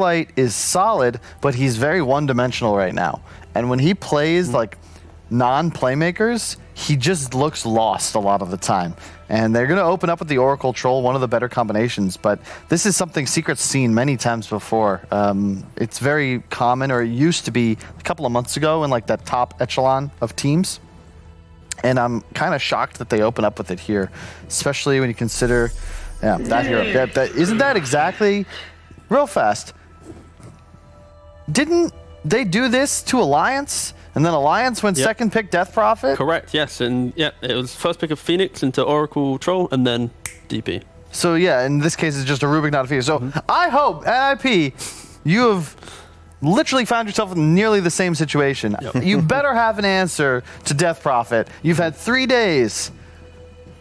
Light is solid, but he's very one-dimensional right now. And when he plays like non-playmakers, he just looks lost a lot of the time. And they're going to open up with the Oracle Troll, one of the better combinations. But this is something Secret's seen many times before. It's very common, or it used to be a couple of months ago in like that top echelon of teams. And I'm kind of shocked that they open up with it here, especially when you consider that hero. Isn't that exactly, real fast, didn't they do this to Alliance? And then Alliance went second pick Death Prophet? Correct, yes. And yeah, it was first pick of Phoenix into Oracle Troll and then DP. So yeah, in this case, it's just a Rubik, not a Phoenix. So I hope, NiP, you have literally found yourself in nearly the same situation. You better have an answer to Death Prophet. You've had 3 days.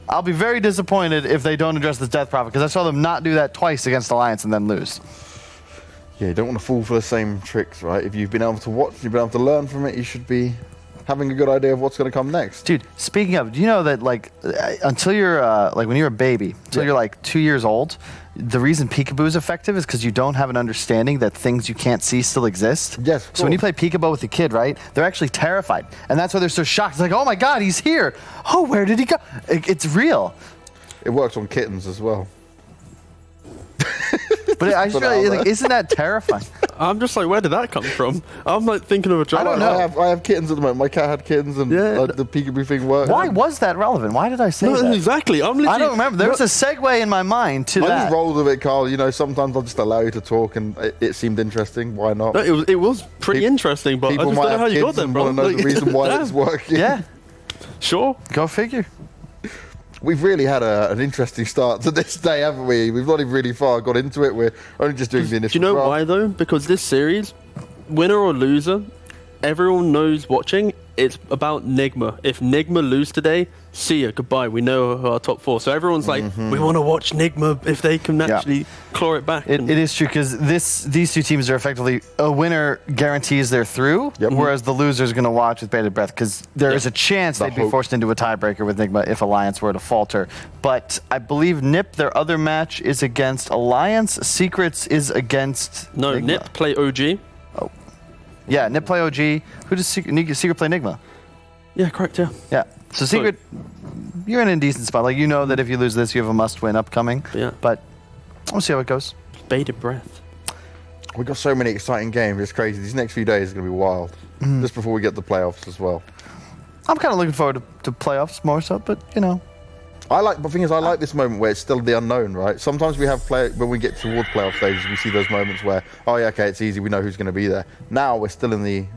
I'll be very disappointed if they don't address this Death Prophet, because I saw them not do that twice against Alliance and then lose. Yeah, you don't want to fall for the same tricks, right? If you've been able to watch, you've been able to learn from it, you should be having a good idea of what's going to come next. Dude, speaking of, do you know that like until you're like when you're a baby, until you're like 2 years old, the reason Peekaboo is effective is because you don't have an understanding that things you can't see still exist. Yes. So when you play Peekaboo with a kid, right, they're actually terrified, and that's why they're so shocked. It's like, oh my God, he's here. Oh, where did he go? It's real. It works on kittens as well. But I just really, like, isn't that terrifying? I'm just like, where did that come from? I'm like thinking of a joke. I don't know. I have kittens at the moment. My cat had kittens, and like, the Peekaboo thing worked. Why was that relevant? Why did I say that? Exactly. I'm literally, I don't remember. There was a segue in my mind to I that. just rolled with it, Carl. You know, sometimes I'll just allow you to talk, and it seemed interesting. Why not? No, it was pretty interesting, but I just don't know how you got there, bro. Want to know the reason why it's working. Yeah. Sure. Go figure. We've really had an interesting start to this day, haven't we? We've not even really far got into it. We're only just doing the initial Do you know draft. why, though? Because this series, winner or loser, everyone knows watching, it's about Nigma. If Nigma lose today, see ya, goodbye. We know our top four. So everyone's like, we want to watch Nigma if they can actually claw it back. It is true, because these two teams are effectively, a winner guarantees they're through, whereas the loser is going to watch with bated breath, because there is a chance they'd be forced into a tiebreaker with Nigma if Alliance were to falter. But I believe NiP, their other match, is against Alliance. Secrets is against Nigma. NiP play OG. Yeah, NiP play OG. Who does Secret play Nigma? Yeah, correct, yeah. Yeah. So Secret, you're in a decent spot. Like, you know that if you lose this, you have a must-win upcoming. Yeah. But we'll see how it goes. Bated breath. We've got so many exciting games. It's crazy. These next few days are going to be wild. Just before we get the playoffs as well. I'm kind of looking forward to playoffs more so, but, you know. The thing is, I like this moment where it's still the unknown, right? Sometimes we have when we get towards playoff stages, we see those moments where, oh yeah, okay, it's easy, we know who's going to be there. Now we're still in the,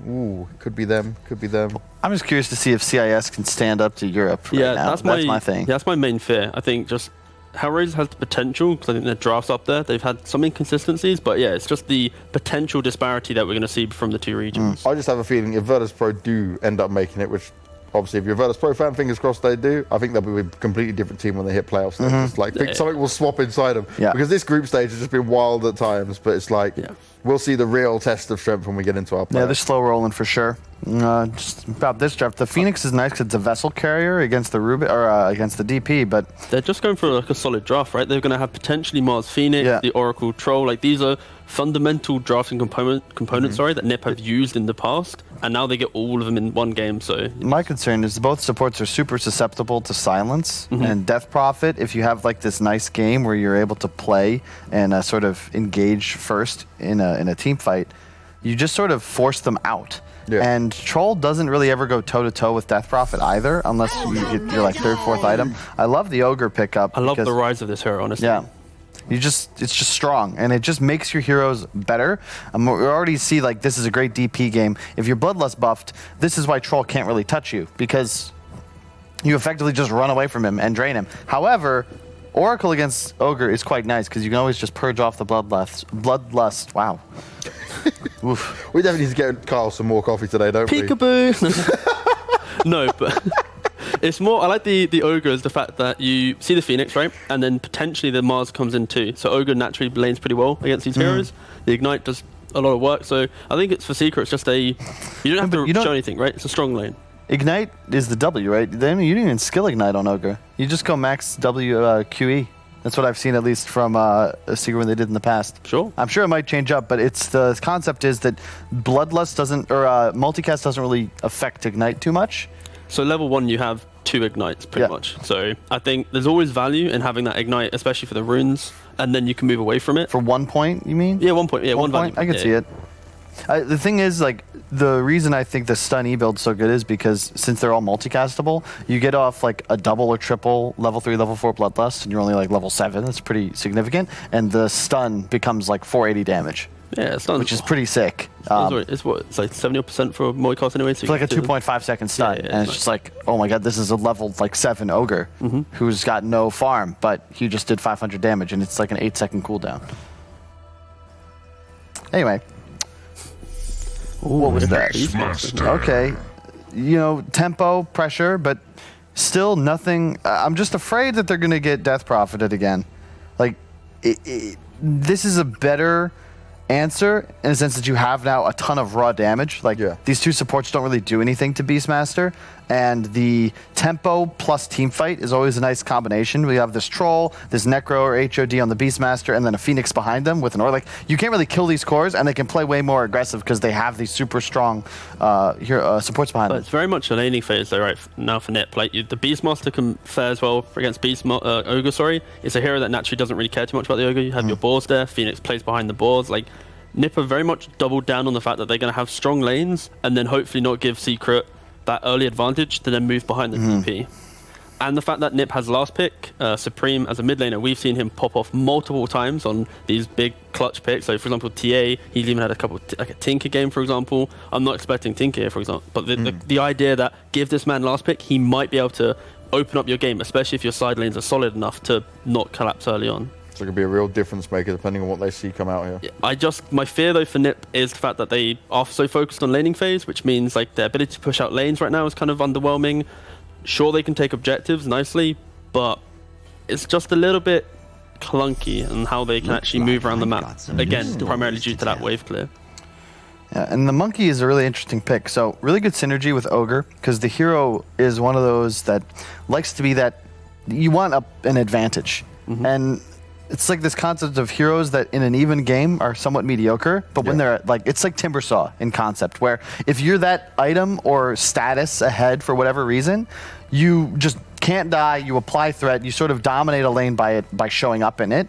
could be them, could be them. I'm just curious to see if CIS can stand up to Europe right now. That's my thing. That's my main fear. I think just Hellraiser has the potential, because I think their draft's up there. They've had some inconsistencies, but yeah, it's just the potential disparity that we're going to see from the two regions. I just have a feeling if Virtus.pro do end up making it, which obviously, if you're a Virtus.pro fan, fingers crossed they do. I think they'll be a completely different team when they hit playoffs. It's like something will swap inside them. Yeah. Because this group stage has just been wild at times, but it's like we'll see the real test of strength when we get into our playoffs. Yeah, they're slow rolling for sure. Just about this draft, the Phoenix is nice because it's a vessel carrier against the against the DP, but they're just going for like a solid draft, right? They're going to have potentially Mars Phoenix, the Oracle Troll. Like, these are fundamental drafting components, that NiP have used in the past, and now they get all of them in one game. So my concern is both supports are super susceptible to silence and Death Prophet. If you have like this nice game where you're able to play and sort of engage first in a team fight, you just sort of force them out. Yeah. And Troll doesn't really ever go toe-to-toe with Death Prophet either, unless you get your like third, fourth item. I love the Ogre pickup. I love the rise of this hero, honestly. Yeah. It's just strong, and it just makes your heroes better. We already see like this is a great DP game. If you're Bloodlust buffed, this is why Troll can't really touch you, because you effectively just run away from him and drain him. However, Oracle against Ogre is quite nice, because you can always just purge off the Bloodlust. Wow. Oof. We definitely need to get Carl some more coffee today, don't we? Peekaboo! No, but it's more, I like the Ogre is the fact that you see the Phoenix, right? And then potentially the Mars comes in too. So Ogre naturally lanes pretty well against these heroes. The Ignite does a lot of work. So I think it's for Secret, it's just you don't have to show anything, right? It's a strong lane. Ignite is the W, right? You didn't even skill Ignite on Ogre. You just go max W QE. That's what I've seen, at least from a Secret when they did in the past. Sure. I'm sure it might change up, but it's the concept is that Bloodlust doesn't, or multicast doesn't really affect Ignite too much. So level 1, you have 2 ignites pretty much. So I think there's always value in having that ignite, especially for the runes, and then you can move away from it. For 1 point, you mean? Yeah, 1 point. Yeah, one point. value. I can see it. The thing is, like, the reason I think the stun E build's so good is because since they're all multicastable, you get off like a double or triple level 3, level 4 Bloodlust, and you're only like level 7. That's pretty significant. And the stun becomes like 480 damage. Yeah, stun. Which is pretty sick. It's what? It's like 70% for Moicast anyway. So it's like a 2.5 second stun. Yeah, and it's just like, oh my god, this is a level like 7 ogre who's got no farm, but he just did 500 damage, and it's like an 8-second cooldown. Anyway. What was that? Okay. You know, tempo, pressure, but still nothing. I'm just afraid that they're going to get death profited again. Like, this is a better answer in the sense that you have now a ton of raw damage. Like, these 2 supports don't really do anything to Beastmaster, and the tempo plus team fight is always a nice combination. We have this troll, this necro or HOD on the Beastmaster, and then a Phoenix behind them with an aura. Like, you can't really kill these cores, and they can play way more aggressive because they have these super strong supports behind them. It's very much a laning phase though, right now for NiP. Like, the Beastmaster can fare as well against Ogre. Sorry, it's a hero that naturally doesn't really care too much about the Ogre. You have your boars there. Phoenix plays behind the boars. Like, NiP have very much doubled down on the fact that they're going to have strong lanes and then hopefully not give Secret that early advantage to then move behind the TP. And the fact that NiP has last pick, Supreme as a mid laner, we've seen him pop off multiple times on these big clutch picks. So for example, TA, he's even had a couple, like a Tinker game for example. I'm not expecting Tinker here for example, but the idea that give this man last pick, he might be able to open up your game, especially if your side lanes are solid enough to not collapse early on. So it could be a real difference maker depending on what they see come out here. My fear though for NiP is the fact that they are so focused on laning phase, which means like their ability to push out lanes right now is kind of underwhelming. Sure, they can take objectives nicely, but it's just a little bit clunky in how they can actually move around the map. Again, primarily due to that wave clear. Yeah, and the monkey is a really interesting pick. So really good synergy with Ogre, because the hero is one of those that likes to be that you want an advantage. And it's like this concept of heroes that in an even game are somewhat mediocre, but when they're like, it's like Timbersaw in concept, where if you're that item or status ahead for whatever reason, you just can't die, you apply threat, you sort of dominate a lane by showing up in it.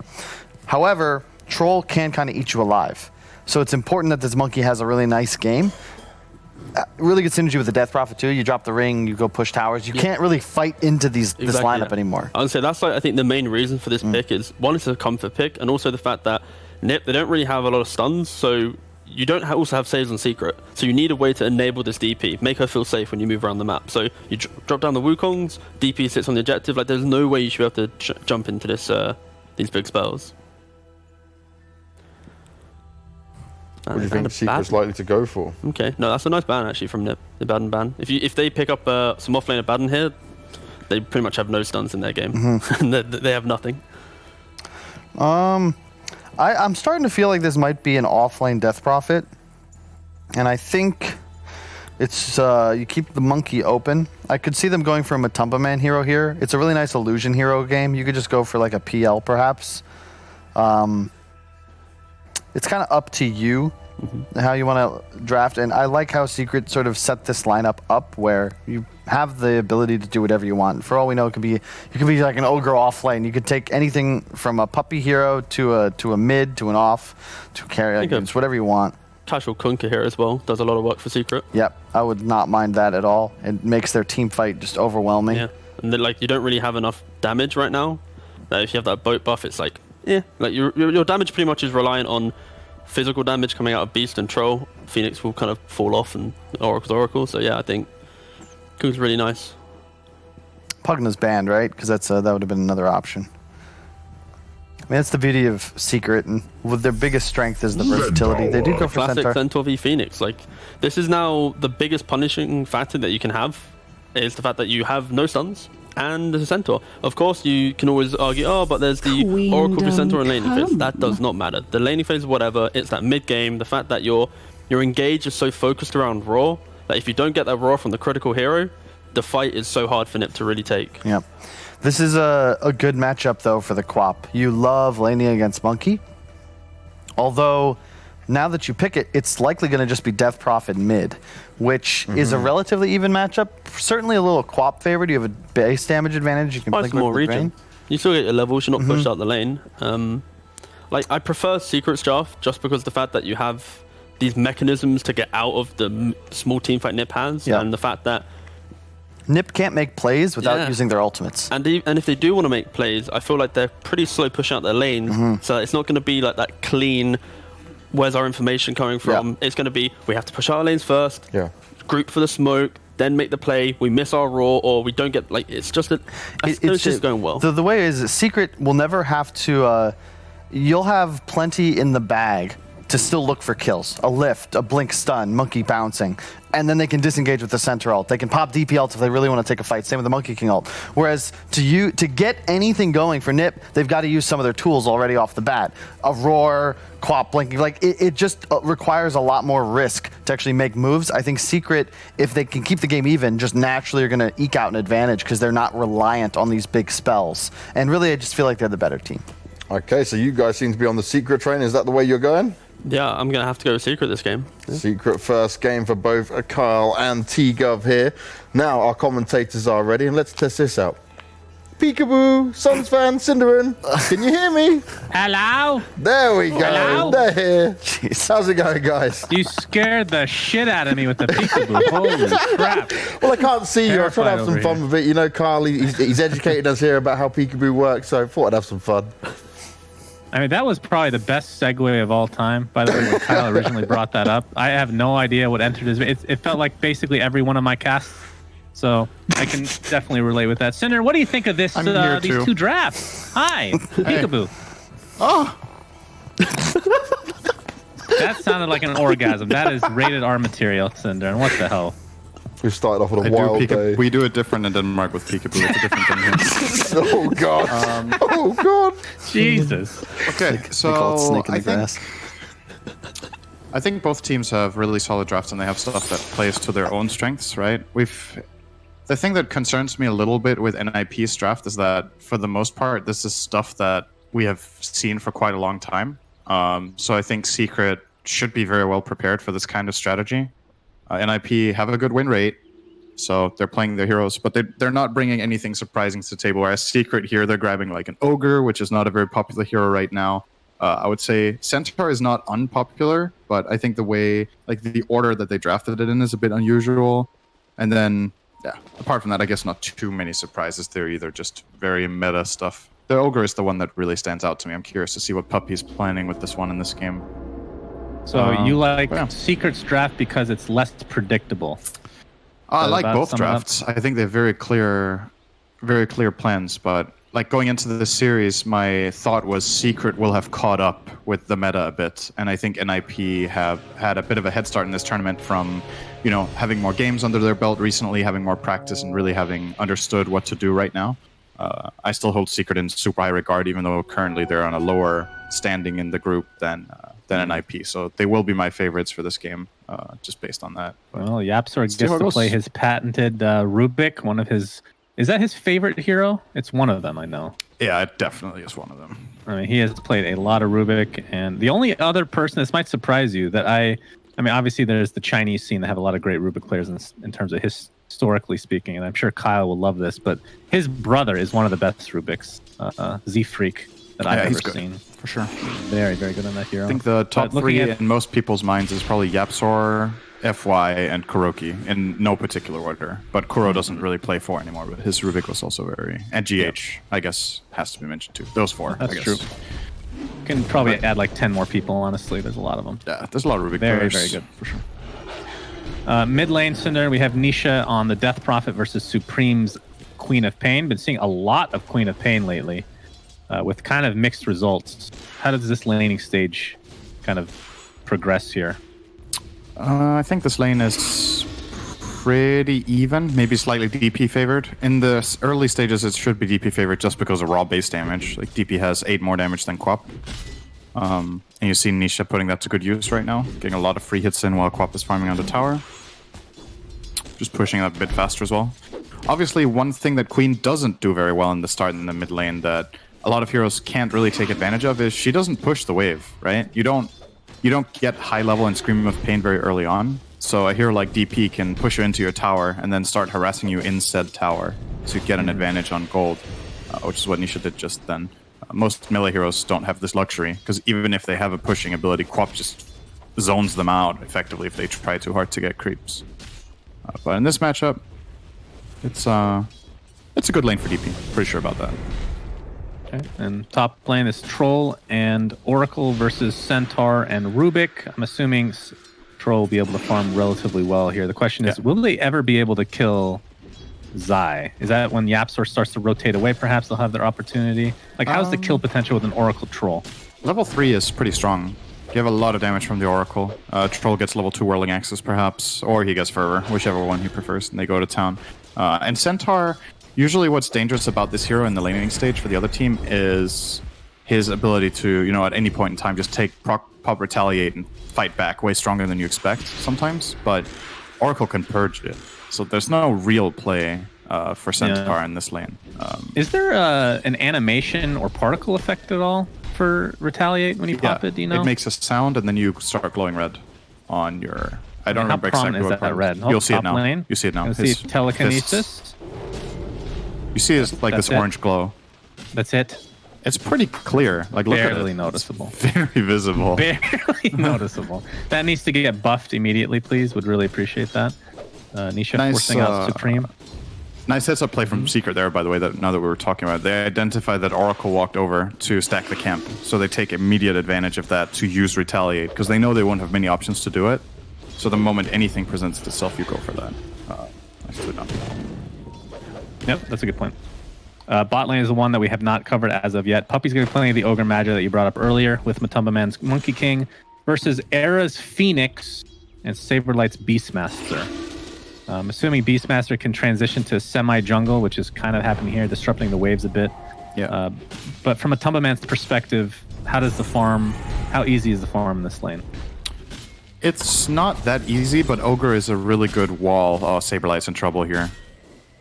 However, Troll can kind of eat you alive. So it's important that this monkey has a really nice game. Really good synergy with the Death Prophet too. You drop the ring, you go push towers. You can't really fight into this lineup anymore. I would say that's like, I think the main reason for this pick is one, it's a comfort pick, and also the fact that NiP, they don't really have a lot of stuns, so you don't also have saves on Secret. So you need a way to enable this DP, make her feel safe when you move around the map. So you drop down the Wukongs, DP sits on the objective. Like, there's no way you should be able to jump into this these big spells. What do you think Secret's likely to go for? Okay, no, that's a nice ban actually from NiP, the Baden ban. If they pick up some offlaner Baden here, they pretty much have no stuns in their game. They have nothing. I'm starting to feel like this might be an offlane Death Prophet, and I think it's you keep the monkey open. I could see them going for a Matumba Man hero here. It's a really nice illusion hero game. You could just go for like a PL perhaps. It's kind of up to you how you want to draft, and I like how Secret sort of set this lineup up where you have the ability to do whatever you want. For all we know, it could be you could be like an ogre off lane. You could take anything from a puppy hero to a mid to an off to carry. Like, it's whatever you want. Casual Kunka here as well does a lot of work for Secret. Yep, I would not mind that at all. It makes their team fight just overwhelming. Yeah, and then, like, you don't really have enough damage right now. If you have that boat buff, it's like like your damage pretty much is reliant on physical damage coming out of Beast and Troll. Phoenix will kind of fall off, and Oracle. So yeah, I think Kunka's really nice. Pugna's banned, right? Because that would have been another option. I mean, that's the beauty of Secret, and with their biggest strength is the versatility. They do go for classic Centaur. Centaur v Phoenix. Like, this is now the biggest punishing factor that you can have, is the fact that you have no stuns and there's a Centaur. Of course, you can always argue, oh, but there's the Oracle v Centaur and laning phase. That does not matter. The laning phase, whatever, it's that mid game. The fact that your engage is so focused around raw that if you don't get that raw from the critical hero, the fight is so hard for NiP to really take. Yeah. This is a good matchup, though, for the Quap. You love laning against Monkey. Although, now that you pick it, it's likely going to just be Death Prophet mid, which is a relatively even matchup. Certainly a little Quap favored. You have a base damage advantage. You can It's more region. You still get your levels. You're not pushed out the lane. Like, I prefer Secret's draft just because the fact that you have these mechanisms to get out of the small team fight NiP has, and the fact that NiP can't make plays without using their ultimates. And if they do want to make plays, I feel like they're pretty slow pushing out their lanes, so it's not going to be like that clean, where's our information coming from? It's going to be, we have to push out our lanes first, group for the smoke, then make the play, we miss our raw, or we don't get, like, it's just, it's just going well. The way is, Secret will never have to, you'll have plenty in the bag to still look for kills. A lift, a blink stun, Monkey bouncing, and then they can disengage with the center ult. They can pop DP ult if they really want to take a fight. Same with the Monkey King ult. Whereas to get anything going for NiP, they've got to use some of their tools already off the bat. A roar, Quap blinking, like it just requires a lot more risk to actually make moves. I think Secret, if they can keep the game even, just naturally are going to eke out an advantage because they're not reliant on these big spells. And really, I just feel like they're the better team. Okay, so you guys seem to be on the Secret train. Is that the way you're going? Yeah, I'm going to have to go with Secret this game. Secret first game for both Kyle and T-Gov here. Now our commentators are ready, and let's test this out. Peekaboo, Suns fan, Cinderin, can you hear me? Hello? There we go. Hello? They're here. Jeez. How's it going, guys? You scared the shit out of me with the peekaboo. Holy crap. Well, I can't see you. I'm trying to have some Terrified fun over with it. You know, Kyle, he's educated us here about how Peekaboo works, so I thought I'd have some fun. I mean, that was probably the best segue of all time, by the way, when Kyle originally brought that up. I have no idea what entered his... It felt like basically every one of my casts, so I can definitely relate with that. Cinder, what do you think of this? These two drafts? Hi, Peekaboo. Oh. That sounded like an orgasm. That is rated R material, Cinder, and what the hell? We started off on a wild day. We do it different in Denmark with Peekaboo. It's a different thing here. Oh, God. Oh, God. Jesus. Okay, They call it snake in the grass. I think both teams have really solid drafts, and they have stuff that plays to their own strengths, right? The thing that concerns me a little bit with NiP's draft is that, for the most part, this is stuff that we have seen for quite a long time. So I think Secret should be very well prepared for this kind of strategy. NiP have a good win rate, so they're playing their heroes, but they're not bringing anything surprising to the table. Whereas Secret here, they're grabbing like an Ogre, which is not a very popular hero right now. I would say Centaur is not unpopular, but I think the way, like the order that they drafted it in is a bit unusual. And then, yeah, apart from that, I guess not too many surprises. They're either just very meta stuff. The Ogre is the one that really stands out to me. I'm curious to see what Puppy's planning with this one in this game. So you like Secret's draft because it's less predictable? I like both drafts. I think they have very clear plans. But like going into this series, my thought was Secret will have caught up with the meta a bit, and I think NiP have had a bit of a head start in this tournament from, you know, having more games under their belt recently, having more practice, and really having understood what to do right now. I still hold Secret in super high regard, even though currently they're on a lower standing in the group than NiP. So they will be my favorites for this game, just based on that. But well, Yapsor gets to play his patented Rubik, one of his... Is that his favorite hero? It's one of them, I know. Yeah, it definitely is one of them. I mean, he has played a lot of Rubik, and the only other person, this might surprise you, that I mean, obviously there's the Chinese scene that have a lot of great Rubik players in terms of historically speaking, and I'm sure Kyle will love this, but his brother is one of the best Rubiks, Z-Freak, that I've ever seen. For sure. Very, very good on that hero. I think the top three in most people's minds is probably Yapsor, FY, and Kuroki, in no particular order. But Kuro doesn't really play 4 anymore, but his Rubik was also very... And GH, I guess, has to be mentioned too. Those 4, That's I guess. True. You can probably add like 10 more people, honestly. There's a lot of them. Yeah, there's a lot of Rubik very, players. very good. For sure. Mid lane, Cinder, we have Nisha on the Death Prophet versus Supreme's Queen of Pain. Been seeing a lot of Queen of Pain lately, with kind of mixed results. How does this laning stage kind of progress here? I think this lane is pretty even, maybe slightly DP favored. In the early stages, it should be DP favored just because of raw base damage. Like DP has 8 more damage than Quap. And you see Nisha putting that to good use right now, getting a lot of free hits in while Quap is farming on the tower. Just pushing that a bit faster as well. Obviously, one thing that Queen doesn't do very well in the start in the mid lane that a lot of heroes can't really take advantage of is she doesn't push the wave, right? You don't get high level and Scream of Pain very early on. So a hero like DP can push you into your tower and then start harassing you in said tower to get an advantage on gold, which is what Nisha did just then. Most melee heroes don't have this luxury, because even if they have a pushing ability, Quap just zones them out effectively if they try too hard to get creeps. But in this matchup, it's a good lane for DP. Pretty sure about that. Okay. And top lane is Troll and Oracle versus Centaur and Rubik. I'm assuming Troll will be able to farm relatively well here. The question is, will they ever be able to kill Zai? Is that when YapzOr starts to rotate away, perhaps they'll have their opportunity? Like, how's the kill potential with an Oracle Troll? Level 3 is pretty strong. You have a lot of damage from the Oracle. Troll gets level 2 Whirling Axes, perhaps, or he gets Fervor, whichever one he prefers, and they go to town. And Centaur, usually what's dangerous about this hero in the laning stage for the other team is his ability to, at any point in time, just take pop retaliate and fight back way stronger than you expect sometimes, but Oracle can purge it. So there's no real play for Centaur in this lane. Is there an animation or particle effect at all for retaliate when you pop it? Do you know? It makes a sound and then you start glowing red on your. I don't remember exactly what that red. You'll see it now. Lane. You see it now. You see telekinesis. You see it's like this orange glow. That's it. It's pretty clear. Like, look at it. Barely noticeable. Very visible. Barely noticeable. That needs to get buffed immediately, please. Would really appreciate that. Nisha forcing out Supreme. Nice heads up play from Secret there, by the way, that now that we were talking about it. They identified that Oracle walked over to stack the camp, so they take immediate advantage of that to use Retaliate, because they know they won't have many options to do it. So the moment anything presents itself, you go for that. Nicely done. Yep, that's a good point. Bot lane is the one that we have not covered as of yet. Puppy's going to be playing the Ogre Magi that you brought up earlier with Matumba Man's Monkey King versus Era's Phoenix and Saberlight's Beastmaster. I'm assuming Beastmaster can transition to semi-jungle, which is kind of happening here, disrupting the waves a bit. Yeah. But from a Tumba Man's perspective, how easy is the farm in this lane? It's not that easy, but Ogre is a really good wall. Oh, Saberlight's in trouble here.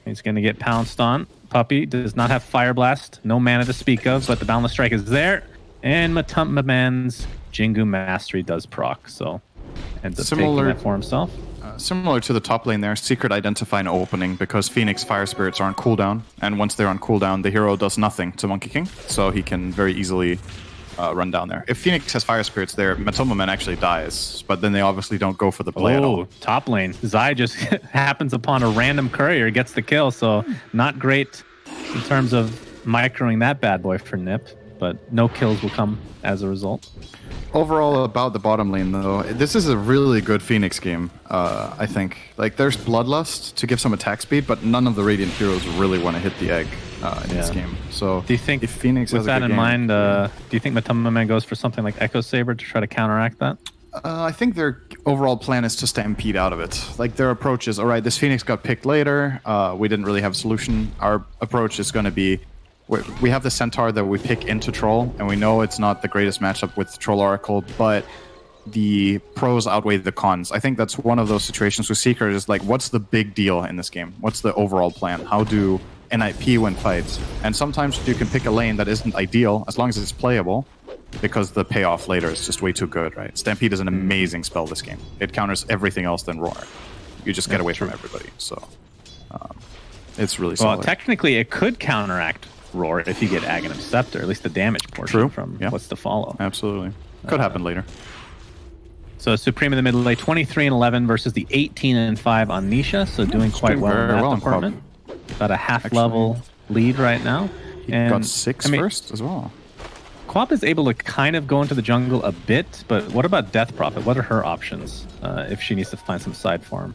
He's going to get pounced on. Puppy does not have Fire Blast, no mana to speak of, but the Boundless Strike is there. And Matumba Man's Jingu Mastery does proc, so ends up taking that for himself. Similar to the top lane there, Secret identify an opening because Phoenix Fire Spirits are on cooldown, and once they're on cooldown, the hero does nothing to Monkey King, so he can very easily run down there. If Phoenix has Fire Spirits there, Matumba Man actually dies, but then they obviously don't go for the play at all. Top lane. Zai just happens upon a random courier, gets the kill, so not great in terms of microing that bad boy for NiP, but no kills will come as a result. Overall, about the bottom lane, though, this is a really good Phoenix game, I think. Like, there's Bloodlust to give some attack speed, but none of the Radiant heroes really want to hit the egg in this game. So, do you think, if Phoenix with has that in mind, do you think Matumba Man goes for something like Echo Saber to try to counteract that? I think their overall plan is to stampede out of it. Like, their approach is, all right, this Phoenix got picked later. We didn't really have a solution. Our approach is going to be, we have the Centaur that we pick into Troll, and we know it's not the greatest matchup with Troll Oracle, but the pros outweigh the cons. I think that's one of those situations with Secret is like, what's the big deal in this game? What's the overall plan? How do NiP win fights? And sometimes you can pick a lane that isn't ideal as long as it's playable, because the payoff later is just way too good, right? Stampede is an amazing spell this game. It counters everything else than Roar. You just get away from everybody, so it's really solid. Well, technically it could counteract Roar if you get Aghanim Scepter, at least the damage portion from what's to follow. Absolutely. Could happen later. So Supreme in the middle lane, 23-11 versus the 18-5 on Nisha, so doing quite well in that department. About a half-level lead right now. He got 6 first as well. Quap is able to kind of go into the jungle a bit, but what about Death Prophet? What are her options if she needs to find some side farm?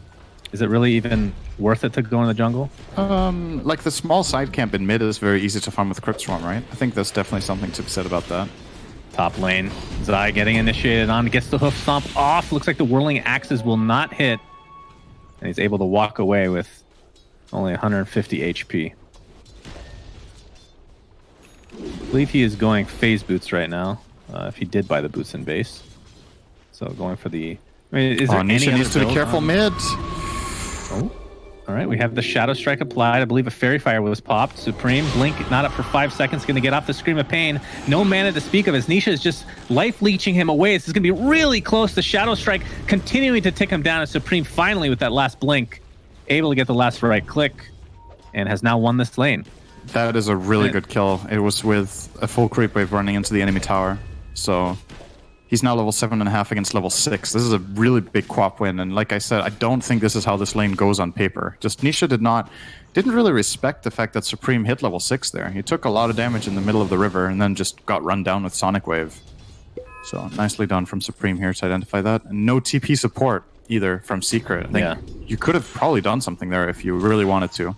Is it really even worth it to go in the jungle? Like the small side camp in mid is very easy to farm with Crypt Swarm, right? I think there's definitely something to be said about that. Top lane, Zai getting initiated on, gets the hoof stomp off. Looks like the Whirling Axes will not hit. And he's able to walk away with only 150 HP. I believe he is going phase boots right now, if he did buy the boots in base. So going for the... I mean, is there any Nisha needs to be careful mid. All right, we have the Shadow Strike applied. I believe a Fairy Fire was popped. Supreme, Blink not up for 5 seconds. Going to get off the Scream of Pain. No mana to speak of as Nisha is just life leeching him away. This is going to be really close. The Shadow Strike continuing to tick him down as Supreme finally with that last Blink, able to get the last right click and has now won this lane. That is a really good kill. It was with a full creep wave running into the enemy tower. So he's now level 7.5 against level 6. This is a really big quap win, and like I said, I don't think this is how this lane goes on paper. Just Nisha didn't really respect the fact that Supreme hit level 6 there. He took a lot of damage in the middle of the river and then just got run down with Sonic Wave. So nicely done from Supreme here to identify that. And no TP support either from Secret. I think you could have probably done something there if you really wanted to.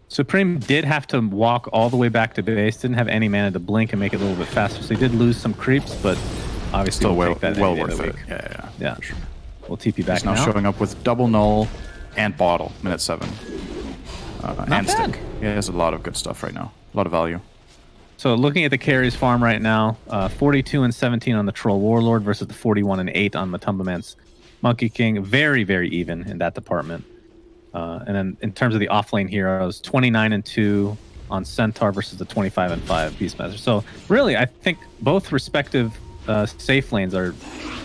Supreme did have to walk all the way back to base, didn't have any mana to blink and make it a little bit faster, so he did lose some creeps, but obviously still we'll well worth it. Yeah. Sure. We'll TP back He's now showing up with double null and bottle, minute 7. And bad. stick. He has a lot of good stuff right now. A lot of value. So looking at the carries farm right now, 42 and 17 on the Troll Warlord versus the 41 and 8 on Matumba Man's Monkey King. Very, very even in that department. And then in terms of the offlane heroes, 29 and 2 on Centaur versus the 25 and 5 Beastmaster. So really, I think both respective safe lanes are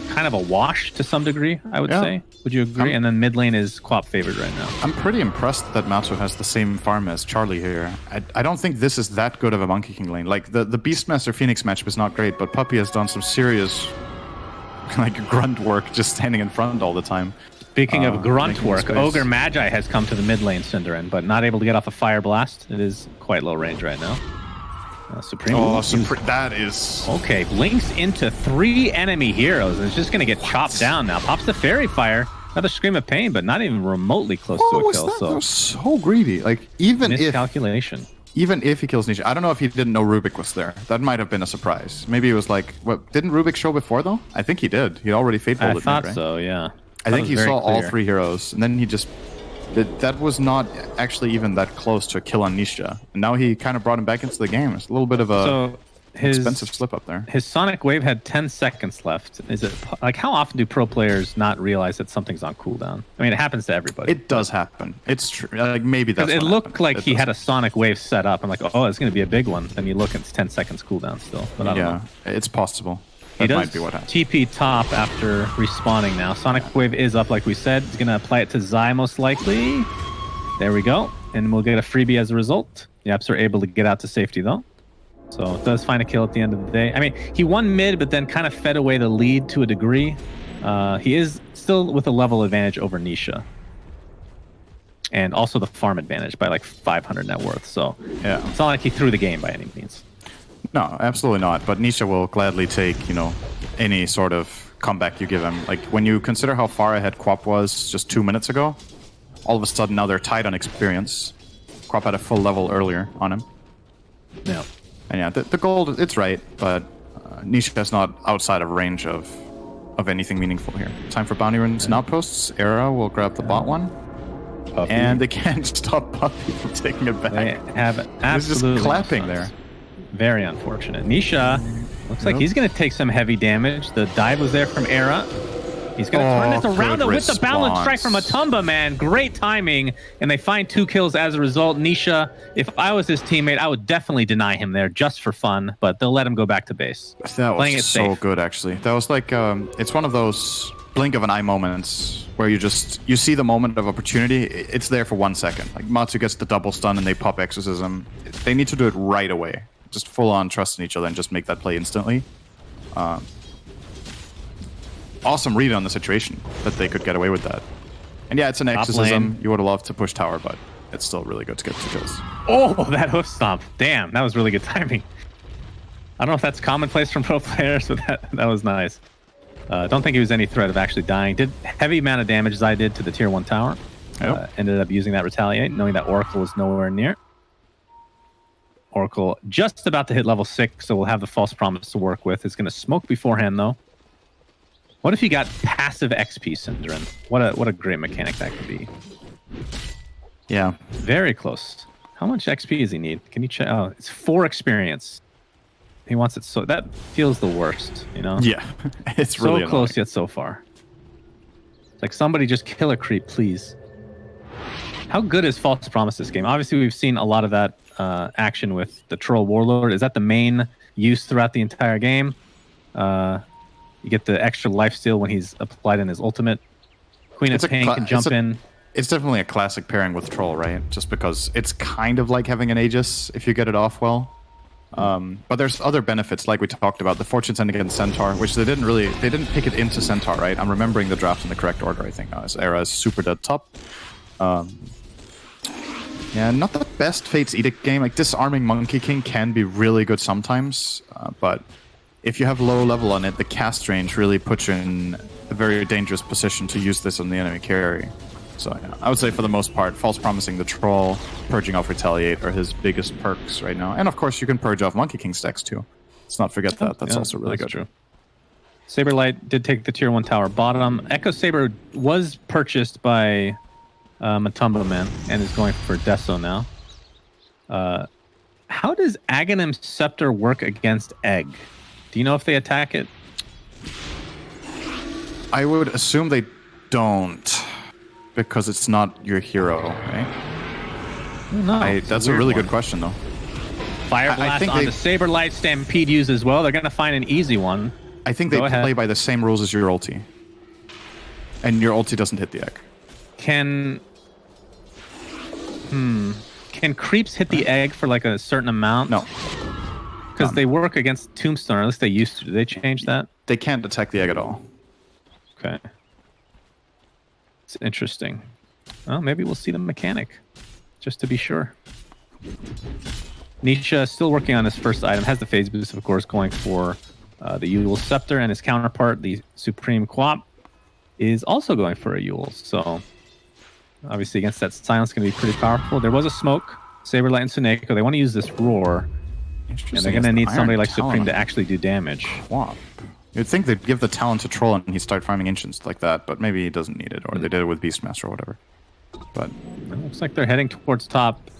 kind of a wash to some degree, I would say. Would you agree? And then mid lane is Quap favored right now. I'm pretty impressed that Matsu has the same farm as Charlie here. I don't think this is that good of a Monkey King lane. Like, the Beastmaster Phoenix matchup is not great, but Puppy has done some serious like grunt work just standing in front all the time. Speaking of grunt work, Ogre Magi has come to the mid lane, Cinderin, but not able to get off a Fire Blast. It is quite low range right now. Supreme. That is... Okay, blinks into 3 enemy heroes, and it's just going to get chopped down now. Pops the Fairy Fire. Another Scream of Pain, but not even remotely close to a kill. That was so greedy. Like, even miscalculation. Even if he kills Nisha, I don't know if he didn't know Rubik was there. That might have been a surprise. Maybe it was like, what? Didn't Rubik show before though? I think he did. He already fate-bolted. I thought so, yeah. I think he saw all 3 heroes, and then he just... That was not actually even that close to a kill on Nisha. And now he kind of brought him back into the game. It's a little bit of a expensive slip up there. His Sonic Wave had 10 seconds left. Is it like, how often do pro players not realize that something's on cooldown? I mean, it happens to everybody. It does happen. It's true. Like, maybe that's it looked like he had a Sonic Wave set up. I'm like, oh, it's going to be a big one. Then you look, it's 10 seconds cooldown still. But I don't know. It's possible. He That does might be what happened. TP top after respawning now. Sonic Wave is up, like we said. He's going to apply it to Zai most likely. There we go. And we'll get a freebie as a result. The Yaps are able to get out to safety, though. So it does find a kill at the end of the day. I mean, he won mid, but then kind of fed away the lead to a degree. He is still with a level advantage over Nisha. And also the farm advantage by like 500 net worth. So yeah, it's not like he threw the game by any means. No, absolutely not. But Nisha will gladly take, any sort of comeback you give him. Like, when you consider how far ahead Quap was just 2 minutes ago, all of a sudden now they're tied on experience. Quap had a full level earlier on him. Yeah. And yeah, the gold, it's right, but Nisha's not outside of range of anything meaningful here. Time for bounty runes and outposts. Era will grab the bot one. Puppy. And they can't stop Puppy from taking it back. They have absolutely He's just clapping there. Very unfortunate. Nisha looks like he's going to take some heavy damage. The dive was there from Era. He's going to turn this around with the balance strike from Matumba, man. Great timing. And they find 2 kills as a result. Nisha, if I was his teammate, I would definitely deny him there just for fun, but they'll let him go back to base. That was so good, actually. That was like, it's one of those blink of an eye moments where you see the moment of opportunity. It's there for 1 second. Like, Matsu gets the double stun and they pop Exorcism. They need to do it right away. Just full on trust in each other and just make that play instantly. Awesome read on the situation that they could get away with that. And yeah, it's an exorcism. You would have loved to push tower, but it's still really good to get 2 kills. Oh, that hoof stomp. Damn, that was really good timing. I don't know if that's commonplace from pro players, but that was nice. Don't think he was any threat of actually dying. Did heavy amount of damage as I did to the tier 1 tower. Ended up using that retaliate, knowing that Oracle was nowhere near. Oracle just about to hit level 6, so we'll have the false promise to work with. It's going to smoke beforehand, though. What if you got passive XP, Cinderin? What a great mechanic that could be. Yeah. Very close. How much XP does he need? Can you check? Oh, it's 4 experience. He wants it so... That feels the worst, Yeah. It's really so close yet so far. It's like, somebody just kill a creep, please. How good is False Promise this game? Obviously, we've seen a lot of that action with the Troll Warlord. Is that the main use throughout the entire game? You get the extra lifesteal when he's applied in his ultimate. Queen of Pain can jump in. It's definitely a classic pairing with Troll, right? Just because it's kind of like having an Aegis if you get it off well. But there's other benefits, like we talked about, the Fortune Send against Centaur, which they didn't pick it into Centaur, right? I'm remembering the draft in the correct order, I think. As Era is super dead top. Yeah, not the best Fate's Edict game. Like, disarming Monkey King can be really good sometimes, but if you have low level on it, the cast range really puts you in a very dangerous position to use this on the enemy carry. So yeah, I would say for the most part, False Promising the Troll, purging off Retaliate are his biggest perks right now. And of course, you can purge off Monkey King stacks too. Let's not forget that. That's also really good. True. Saberlight did take the tier 1 tower bottom. Echo Saber was purchased by Matumba Man and is going for Deso now. How does Aghanim's Scepter work against Egg? Do you know if they attack it? I would assume they don't, because it's not your hero, right? No, that's a really good question, though. Fire Blast on the Saberlight Stampede use as well. They're going to find an easy one. I think they play by the same rules as your ulti. And your ulti doesn't hit the egg. Can creeps hit the egg for like a certain amount? No. Because they work against Tombstone, or at least they used to. Did they change that? They can't attack the egg at all. Okay. It's interesting. Well, maybe we'll see the mechanic, just to be sure. Nisha still working on his first item. Has the phase boost, of course, going for the Yule Scepter, and his counterpart, the Supreme Quap, is also going for a Yule. So, obviously, against that silence, going to be pretty powerful. There was a smoke. Saberlight and Suneko. They want to use this roar, and they're going to need somebody like Supreme to actually do damage. Quap. You'd think they'd give the talent to Troll and he'd start farming Ancients like that, but maybe he doesn't need it, or they did it with Beastmaster or whatever. But it looks like they're heading towards top.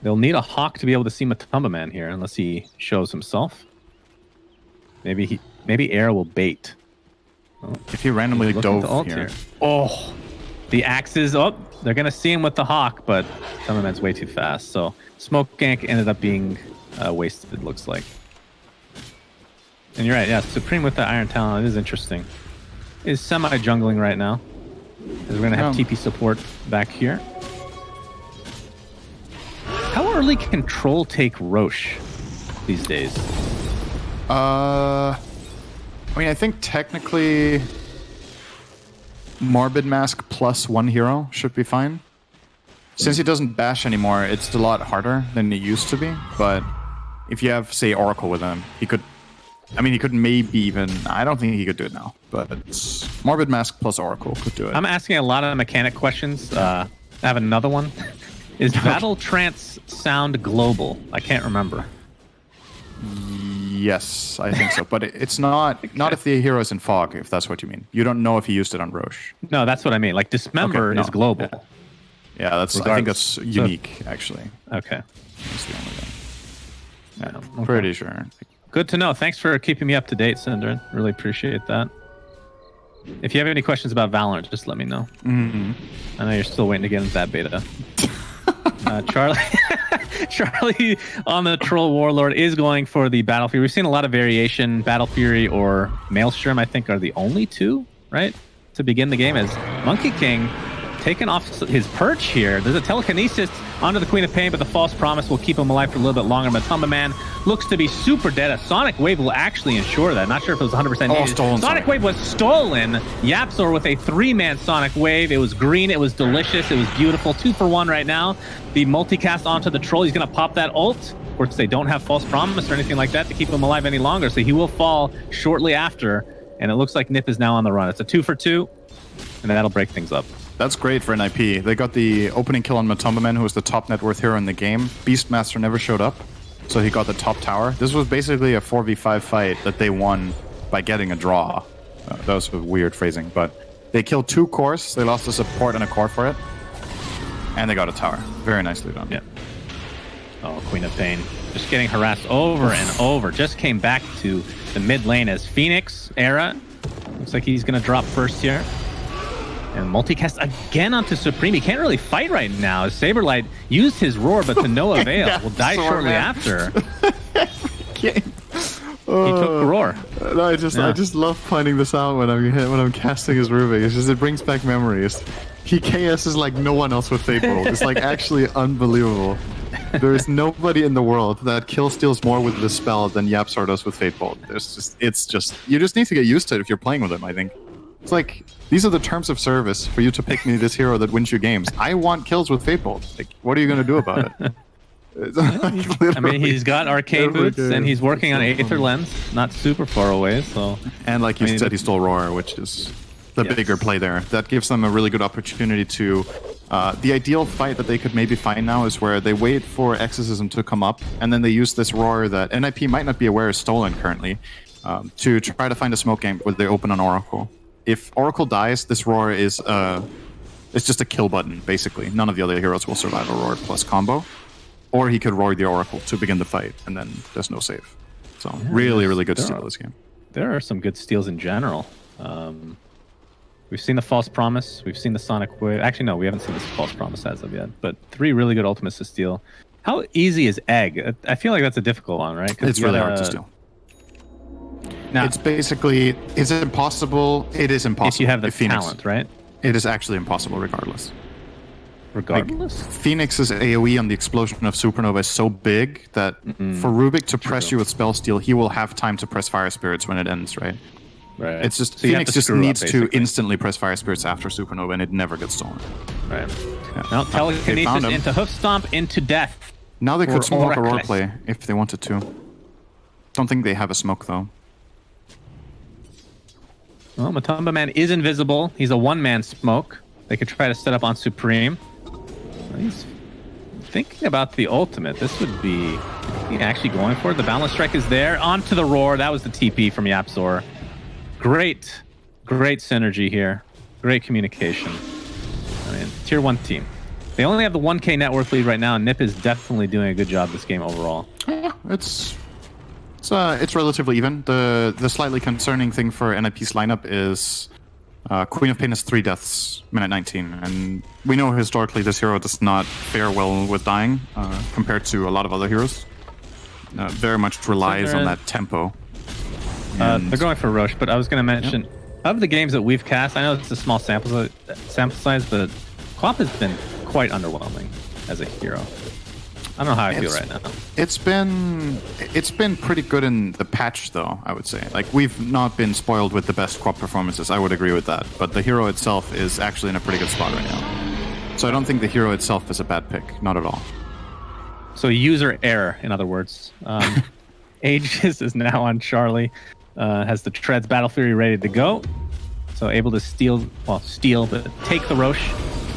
They'll need a Hawk to be able to see Matumba Man here, unless he shows himself. Maybe Air will bait. Oh, if he randomly dove here. Oh, the axes. Oh, they're going to see him with the Hawk, but Matumba Man's way too fast. So Smoke Gank ended up being wasted, it looks like. And you're right, yeah, Supreme with the Iron Talon is interesting. Is semi-jungling right now. Because we're going to have TP support back here. How early can Troll take Roche these days? I mean, I think technically Morbid Mask plus 1 hero should be fine. Since he doesn't bash anymore, it's a lot harder than it used to be. But if you have, say, Oracle with him, he could... I mean, he could maybe even... I don't think he could do it now, but it's Morbid Mask plus Oracle could do it. I'm asking a lot of mechanic questions. I have another one. Is Battle Trance sound global? I can't remember. Yes, I think so. But it's not if the hero is in Fog, if that's what you mean. You don't know if he used it on Roche. No, that's what I mean. Like, Dismember is global. Yeah, I think that's unique, actually. Okay. That's the only thing. Yeah, okay. Pretty sure. Good to know. Thanks for keeping me up to date, Synderen. Really appreciate that. If you have any questions about Valorant, just let me know. Mm-hmm. I know you're still waiting to get into that beta. Charlie on the Troll Warlord is going for the Battle Fury. We've seen a lot of variation. Battle Fury or Maelstrom, I think, are the only two, right? To begin the game, as Monkey King taking off his perch here. There's a telekinesis onto the Queen of Pain, but the False Promise will keep him alive for a little bit longer. Matumba Man looks to be super dead. A Sonic Wave will actually ensure that. Not sure if it was 100% needed. Sonic Wave was stolen. Yapzor with a 3-man Sonic Wave. It was green. It was delicious. It was beautiful. 2 for 1 right now. The multicast onto the Troll. He's going to pop that ult. Of course, they don't have False Promise or anything like that to keep him alive any longer, so he will fall shortly after. And it looks like NiP is now on the run. It's a 2 for 2, and that'll break things up. That's great for NiP. They got the opening kill on Matumba Man, who was the top net worth hero in the game. Beastmaster never showed up, so he got the top tower. This was basically a 4v5 fight that they won by getting a draw. That was weird phrasing, but they killed 2 cores. They lost a support and a core for it, and they got a tower. Very nicely done. Yeah. Oh, Queen of Pain. Just getting harassed over and over. Just came back to the mid lane as Phoenix Era. Looks like he's going to drop first here. And multicast again onto Supreme. He can't really fight right now. Saberlight used his roar, but to no avail. Yeah, Will die so shortly mad. after. He took roar. No, I just love finding this out when I'm casting his Rubik. It's just it brings back memories. He KS's like no one else with Fatebolt. It's like actually unbelievable. There is nobody in the world that kill steals more with this spell than YapzOr does with Fatebolt. It's just you just need to get used to it if you're playing with him, I think. It's like these are the terms of service for you to pick me this hero that wins you games. I want kills with Fatebolt. Like, what are you gonna do about it? I mean, he's got arcane boots and he's working on Aether Lens, not super far away. So, and like you said, he stole Roar, which is the bigger play there. That gives them a really good opportunity to. The ideal fight that they could maybe find now is where they wait for Exorcism to come up, and then they use this Roar that NiP might not be aware is stolen currently, to try to find a smoke game where they open on Oracle. If Oracle dies, this Roar is it's just a kill button, basically. None of the other heroes will survive a Roar plus combo. Or he could Roar the Oracle to begin the fight, and then there's no save. So really good steal this game. There are some good steals in general. We've seen the False Promise. We've seen the Sonic Wave. Actually, no, we haven't seen this False Promise as of yet. But 3 really good ultimates to steal. How easy is Egg? I feel like that's a difficult one, right? It's really hard to steal. Now, it's basically, is it impossible? It is impossible. If you have the Phoenix, talent, right? It is actually impossible regardless. Regardless? Like, Phoenix's AoE on the explosion of Supernova is so big that for Rubik to press you with Spell Steal, he will have time to press Fire Spirits when it ends, right? Right. It's just so Phoenix just needs to instantly press Fire Spirits after Supernova, and it never gets stolen. Right. Yeah. Now, telekinesis into Hoof Stomp into death. Now they could smoke a Roar Reckless. play if they wanted to. Don't think they have a smoke though. Well, Matumba Man is invisible. He's a one-man smoke. They could try to set up on Supreme. He's thinking about the ultimate. This would be actually going for it. The Balance Strike is there. Onto the Roar. That was the TP from YapzOr. Great synergy here. Great communication. I mean, tier 1 team. They only have the 1K network lead right now, and NiP is definitely doing a good job this game overall. Yeah, it's relatively even. The slightly concerning thing for NiP's lineup is Queen of Pain has 3 deaths, minute 19, and we know historically this hero does not fare well with dying compared to a lot of other heroes. Very much relies on that tempo. They're going for Roche, but I was going to mention, of the games that we've cast, I know it's a small sample size, but Quap has been quite underwhelming as a hero. I don't know how I feel right now. It's been pretty good in the patch, though, I would say. Like, we've not been spoiled with the best Quap performances, I would agree with that. But the hero itself is actually in a pretty good spot right now. So I don't think the hero itself is a bad pick, not at all. So user error, in other words. Aegis is now on Charlie. Has the Treads Battle Fury ready to go. So able to steal, but take the Roche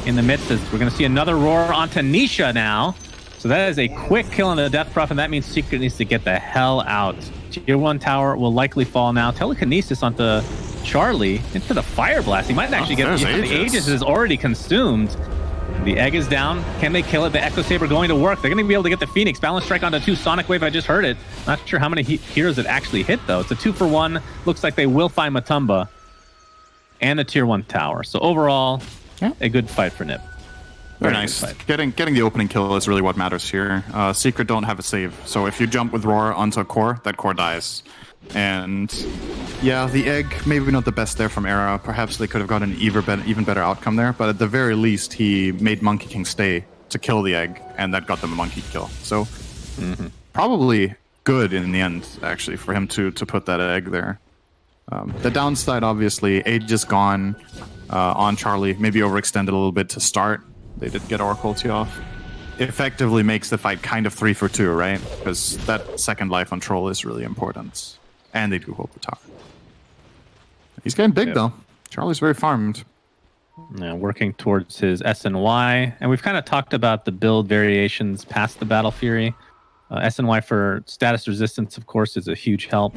in the midst. As we're going to see another Roar onto Nisha now. So that is a quick kill on the Death Prof, and that means Secret needs to get the hell out. Tier 1 tower will likely fall now. Telekinesis onto Charlie into the Fire Blast. He might actually get the Aegis is already consumed. The Egg is down. Can they kill it? The Echo Saber going to work. They're going to be able to get the Phoenix. Balance Strike onto 2. Sonic Wave, I just heard it. Not sure how many heroes it actually hit, though. It's a 2-for-1. Looks like they will find Matumba and the Tier 1 tower. So overall, a good fight for NiP. Very nice. Getting the opening kill is really what matters here. Secret don't have a save. So if you jump with Roar onto a core, that core dies. And yeah, the Egg, maybe not the best there from Era. Perhaps they could have got an even better outcome there. But at the very least, he made Monkey King stay to kill the Egg, and that got them a monkey kill. So probably good in the end, actually, for him to put that Egg there. The downside, obviously, Age is gone on Charlie. Maybe overextended a little bit to start. They did get Oracle T off. Effectively makes the fight kind of 3-for-2, right? Because that second life on Troll is really important. And they do hold the tower. He's getting big, though. Charlie's very farmed. Yeah, working towards his SNY. And we've kind of talked about the build variations past the Battle Fury. SNY for status resistance, of course, is a huge help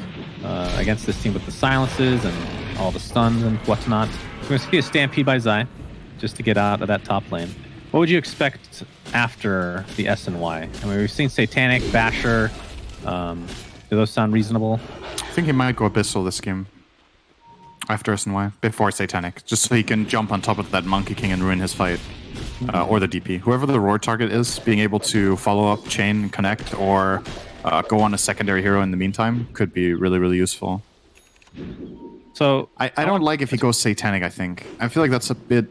against this team with the silences and all the stuns and whatnot. We're going to see a Stampede by Zai just to get out of that top lane. What would you expect after the SNY? I mean, we've seen Satanic, Basher. Do those sound reasonable? I think he might go Abyssal this game. After SNY, before Satanic, just so he can jump on top of that Monkey King and ruin his fight. Or the DP. Whoever the Roar target is, being able to follow up, chain, connect, or go on a secondary hero in the meantime could be really, really useful. So I don't like if he goes Satanic, I think. I feel like that's a bit...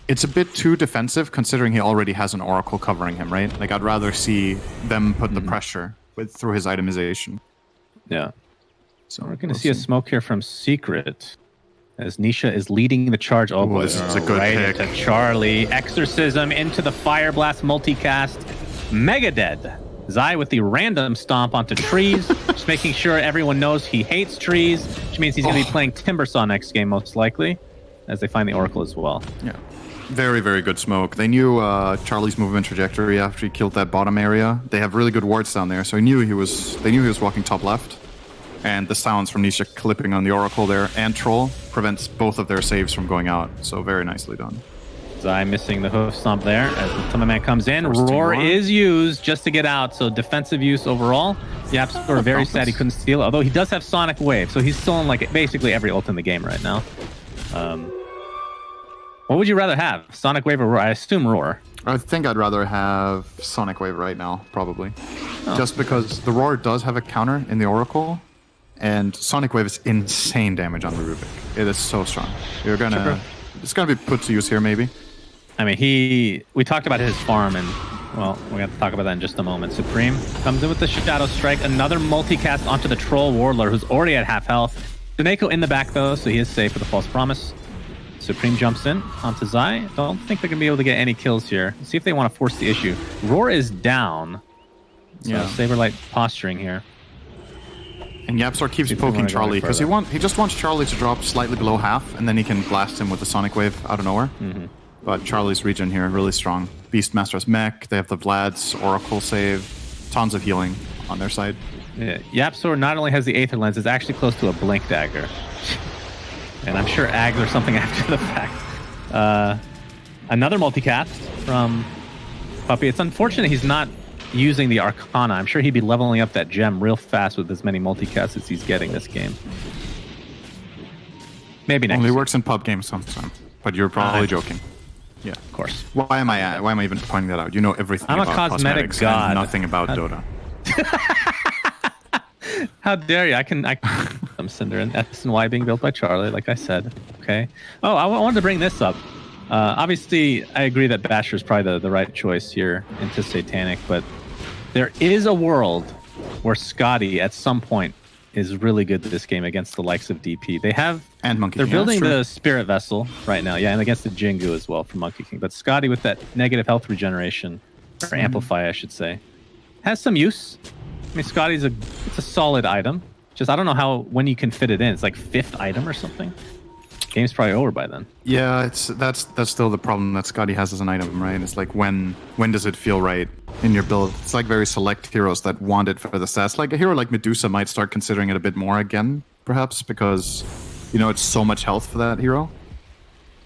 It's a bit too defensive, considering he already has an Oracle covering him, right? Like, I'd rather see them put the pressure through his itemization. Yeah. So We're going to see a smoke here from Secret. As Nisha is leading the charge. Oh, boy. This is a good right pick. into Charlie. Exorcism into the Fire Blast multicast. Mega dead. Zai with the random stomp onto trees. Just making sure everyone knows he hates trees, which means he's going to be playing Timbersaw next game, most likely, as they find the Oracle as well. Yeah. Very, very good smoke. They knew Charlie's movement trajectory after he killed that bottom area. They have really good wards down there, so they knew he was walking top left. And the sounds from Nisha clipping on the Oracle there and Troll prevents both of their saves from going out. So very nicely done. Zai missing the hoof stomp there as the Summon Man comes in. Roar is used just to get out, so defensive use overall. Yaps are very sad he couldn't steal, although he does have Sonic Wave, so he's still in like basically every ult in the game right now. What would you rather have, Sonic Wave or Roar? I assume Roar. I think I'd rather have Sonic Wave right now, probably. Just because the Roar does have a counter in the Oracle, and Sonic Wave is insane damage on the Rubik. It is so strong. It's gonna be put to use here, maybe. I mean, we talked about his farm, and well, we're gonna have to talk about that in just a moment. Supreme comes in with the Shadow Strike, another multicast onto the Troll Warlord, who's already at half health. Daneko in the back though, so he is safe with the False Promise. Supreme jumps in onto Zai. Don't think they're gonna be able to get any kills here. Let's see if they want to force the issue. Roar is down. So Yeah. Saberlight posturing here. And Yapstar keeps poking Charlie because he just wants Charlie to drop slightly below half, and then he can blast him with the Sonic Wave out of nowhere. But Charlie's regen here really strong. Beastmaster's mech. They have the Vlad's Oracle save. Tons of healing on their side. Yeah, Yapsor not only has the Aether Lens, it's actually close to a Blink Dagger. And I'm sure Ags or something after the fact. Another multicast from Puppy. It's unfortunate he's not using the Arcana. I'm sure he'd be leveling up that gem real fast with as many multicasts as he's getting this game. Maybe next. Only works in pub games sometimes. But you're probably joking. Yeah, of course. Why am I even pointing that out? You know everything I'm about a cosmetic cosmetics god. and nothing about Dota. How dare you? I'm Cinder and SNY being built by Charlie, like I said. Okay. Oh, I wanted to bring this up. Obviously, I agree that Basher is probably the right choice here into Satanic, but there is a world where Scotty at some point is really good at this game against the likes of DP. They're building the Spirit Vessel right now, yeah, and against the Jingu as well from Monkey King. But Scotty with that negative health regeneration, or Amplify, I should say, has some use. I mean, Scotty's it's a solid item. Just I don't know when you can fit it in. It's like 5th item or something. Game's probably over by then. Yeah, that's still the problem that Scotty has as an item, right? It's like when does it feel right in your build? It's like very select heroes that want it for the stats. Like a hero like Medusa might start considering it a bit more again, perhaps, because it's so much health for that hero.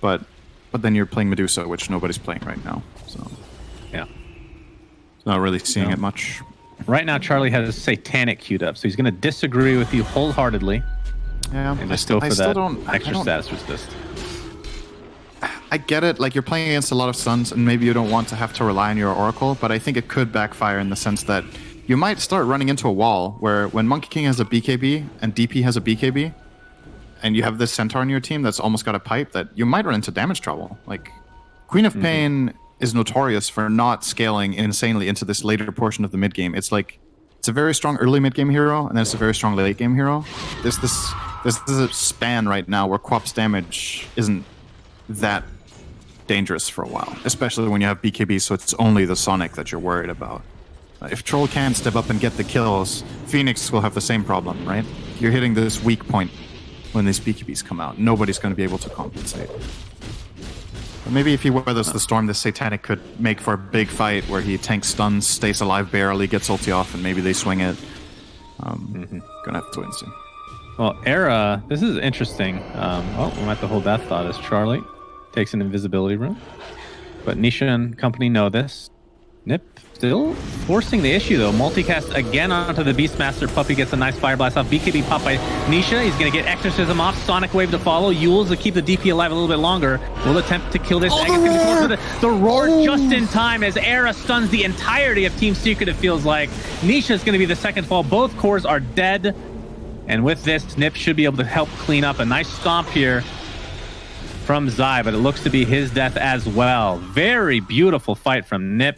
But then you're playing Medusa, which nobody's playing right now. So yeah, not really seeing it much. Right now, Charlie has Satanic queued up, so he's going to disagree with you wholeheartedly. Yeah, and just go for that extra status resist. I get it, like you're playing against a lot of stuns and maybe you don't want to have to rely on your Oracle, but I think it could backfire in the sense that you might start running into a wall where when Monkey King has a BKB and DP has a BKB and you have this Centaur in your team that's almost got a pipe, that you might run into damage trouble. Like Queen of Pain is notorious for not scaling insanely into this later portion of the mid game. It's a very strong early mid game hero and then it's a very strong late game hero. There's a span right now where Quap's damage isn't that dangerous for a while, especially when you have BKB, so it's only the Sonic that you're worried about. If Troll can't step up and get the kills, Phoenix will have the same problem, right? You're hitting this weak point when these BKBs come out. Nobody's going to be able to compensate. But maybe if he weathers the storm, this Satanic could make for a big fight where he tanks stuns, stays alive barely, gets ulti off, and maybe they swing it. Gonna have to wait and see. Well, Era, this is interesting. We might have to hold that thought as Charlie takes an invisibility room. But Nisha and company know this. NiP still forcing the issue, though. Multicast again onto the Beastmaster. Puppey gets a nice Fire Blast off. BKB popped by Nisha. He's going to get Exorcism off. Sonic Wave to follow. Yules to keep the DP alive a little bit longer. Will attempt to kill this. The roar just in time as Era stuns the entirety of Team Secret, it feels like. Nisha's going to be the second fall. Both cores are dead. And with this, NiP should be able to help clean up. A nice stomp here from Zai, but it looks to be his death as well. Very beautiful fight from NiP.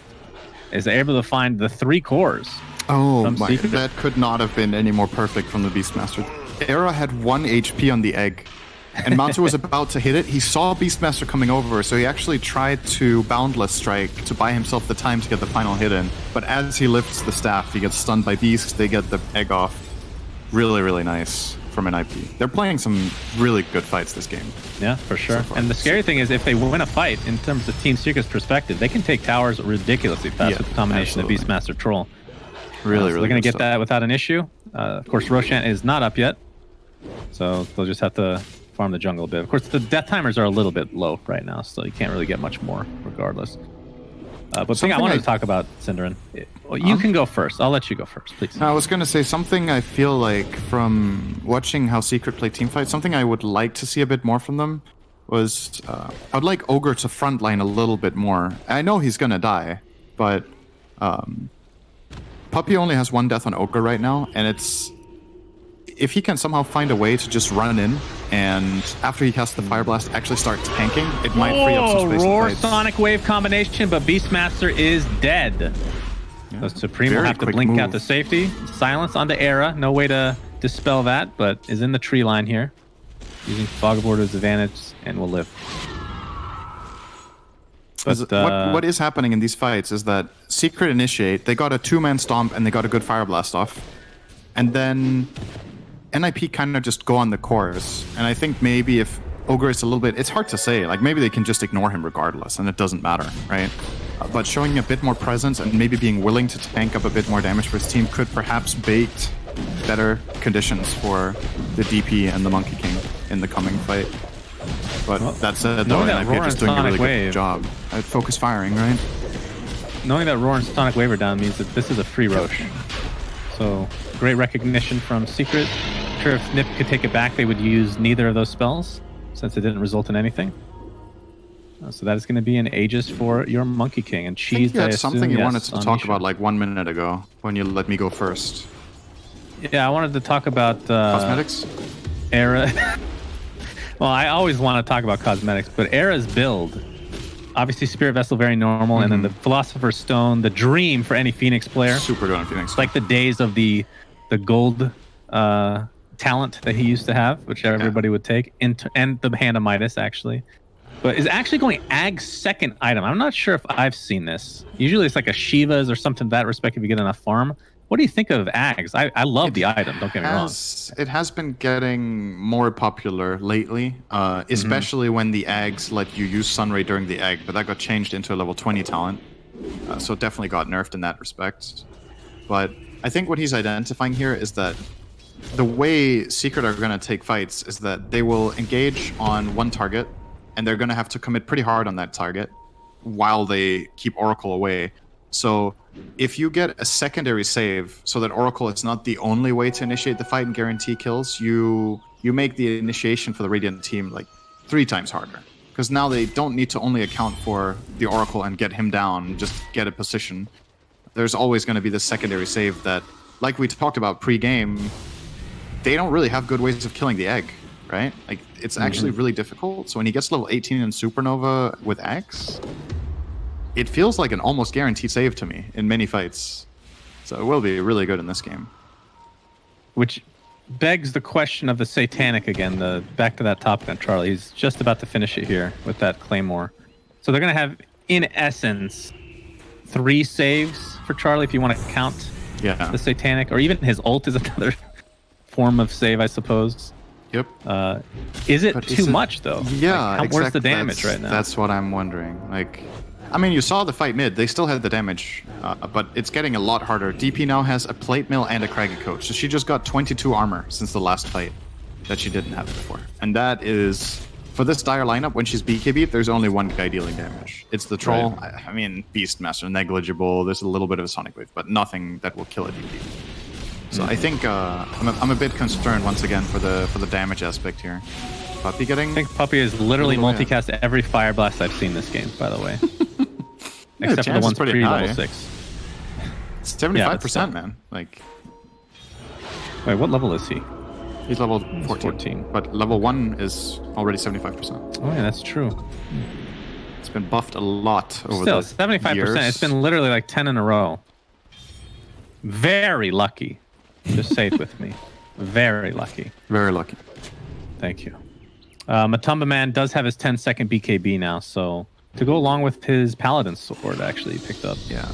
Is able to find the 3 cores. Oh my, that could not have been any more perfect from the Beastmaster. Era had 1 HP on the egg, and Mantu was about to hit it. He saw Beastmaster coming over, so he actually tried to Boundless Strike to buy himself the time to get the final hit in. But as he lifts the staff, he gets stunned by Beast. They get the egg off. Really, really nice from NiP. They're playing some really good fights this game. Yeah, for sure. So and the scary thing is if they win a fight, in terms of Team Secret's perspective, they can take towers ridiculously fast with the combination of Beastmaster Troll. Really, so they're going to get that without an issue. Of course, Roshan is not up yet, so they'll just have to farm the jungle a bit. Of course, the death timers are a little bit low right now, so you can't really get much more regardless. But the thing I wanted to talk about, Synderin, you can go first. I'll let you go first, please. I was going to say something I feel like from watching how Secret play teamfights, something I would like to see a bit more from them was I'd like Ogre to frontline a little bit more. I know he's going to die, but Puppey only has 1 death on Ogre right now, and it's if he can somehow find a way to just run in and after he casts the Fire Blast actually start tanking, it might free up some space. Roar Sonic Wave combination, but Beastmaster is dead. Yeah. So Supreme will have to blink out to safety. Silence onto Era. No way to dispel that, but is in the tree line here. Using Fog of Order's advantage and will live. But, what is happening in these fights is that Secret initiate, they got a 2-man stomp and they got a good Fire Blast off. And then NiP kind of just go on the course. And I think maybe if Ogre is a little bit, it's hard to say, like maybe they can just ignore him regardless and it doesn't matter, right? But showing a bit more presence and maybe being willing to tank up a bit more damage for his team could perhaps bait better conditions for the DP and the Monkey King in the coming fight. But that said, though, NiP are just doing a really good job at focus firing, right? Knowing that Roar and Sonic Wave are down means that this is a free Rosh. So great recognition from Secret. Sure, if NiP could take it back, they would use neither of those spells since it didn't result in anything. So that is going to be an Aegis for your Monkey King. And Cheese, you had something you wanted to talk about like 1 minute ago when you let me go first. Yeah, I wanted to talk about cosmetics. Era. Well, I always want to talk about cosmetics, but Era's build. Obviously, Spirit Vessel very normal, and then the Philosopher's Stone, the dream for any Phoenix player. Super good on Phoenix. It's like the days of the gold talent that he used to have, which everybody would take, and the Hand of Midas, actually. But is actually going Ag's second item. I'm not sure if I've seen this. Usually it's like a Shiva's or something to that respect if you get enough farm. What do you think of Ag's? I love the item, don't get me wrong. It has been getting more popular lately, especially when the Ags let you use Sunray during the egg, but that got changed into a level 20 talent. So it definitely got nerfed in that respect. But I think what he's identifying here is that the way Secret are going to take fights is that they will engage on one target, and they're going to have to commit pretty hard on that target while they keep Oracle away. So if you get a secondary save so that Oracle is not the only way to initiate the fight and guarantee kills, you make the initiation for the Radiant team like 3 times harder. Because now they don't need to only account for the Oracle and get him down, just get a position. There's always going to be this secondary save that, like we talked about pre-game, they don't really have good ways of killing the egg, right? Like it's actually really difficult. So when he gets level 18 in Supernova with X, it feels like an almost guaranteed save to me in many fights. So it will be really good in this game. Which begs the question of the Satanic again, back to that top gun, Charlie. He's just about to finish it here with that Claymore. So they're going to have, in essence, 3 saves for Charlie if you want to count the Satanic. Or even his ult is another form of save, I suppose. Yep. Is it too much, though? Yeah, like, where's the damage right now? That's what I'm wondering. Like, I mean, you saw the fight mid. They still had the damage, but it's getting a lot harder. DP now has a plate mill and a Craggy Coach. So she just got 22 armor since the last fight that she didn't have before. And that is For this dire lineup, when she's BKB, there's only one guy dealing damage. It's the troll. Right. I mean, Beastmaster, negligible. There's a little bit of a Sonic Wave, but nothing that will kill a DD. So I think I'm a bit concerned once again for the damage aspect here. Puppy getting... I think Puppy has literally multicast every Fire Blast I've seen this game, by the way. Except for the ones pre-level 6. 75%, man. Like... Wait, what level is he? He's level 14. But level 1 is already 75%. Oh yeah, that's true. It's been buffed a lot over Still, the 75%. years. It's been literally like 10 in a row. Very lucky. Just say it with me. Very lucky. Very lucky. Thank you. Matumba Man does have his 10-second BKB now, so to go along with his Paladin sword, actually picked up. Yeah.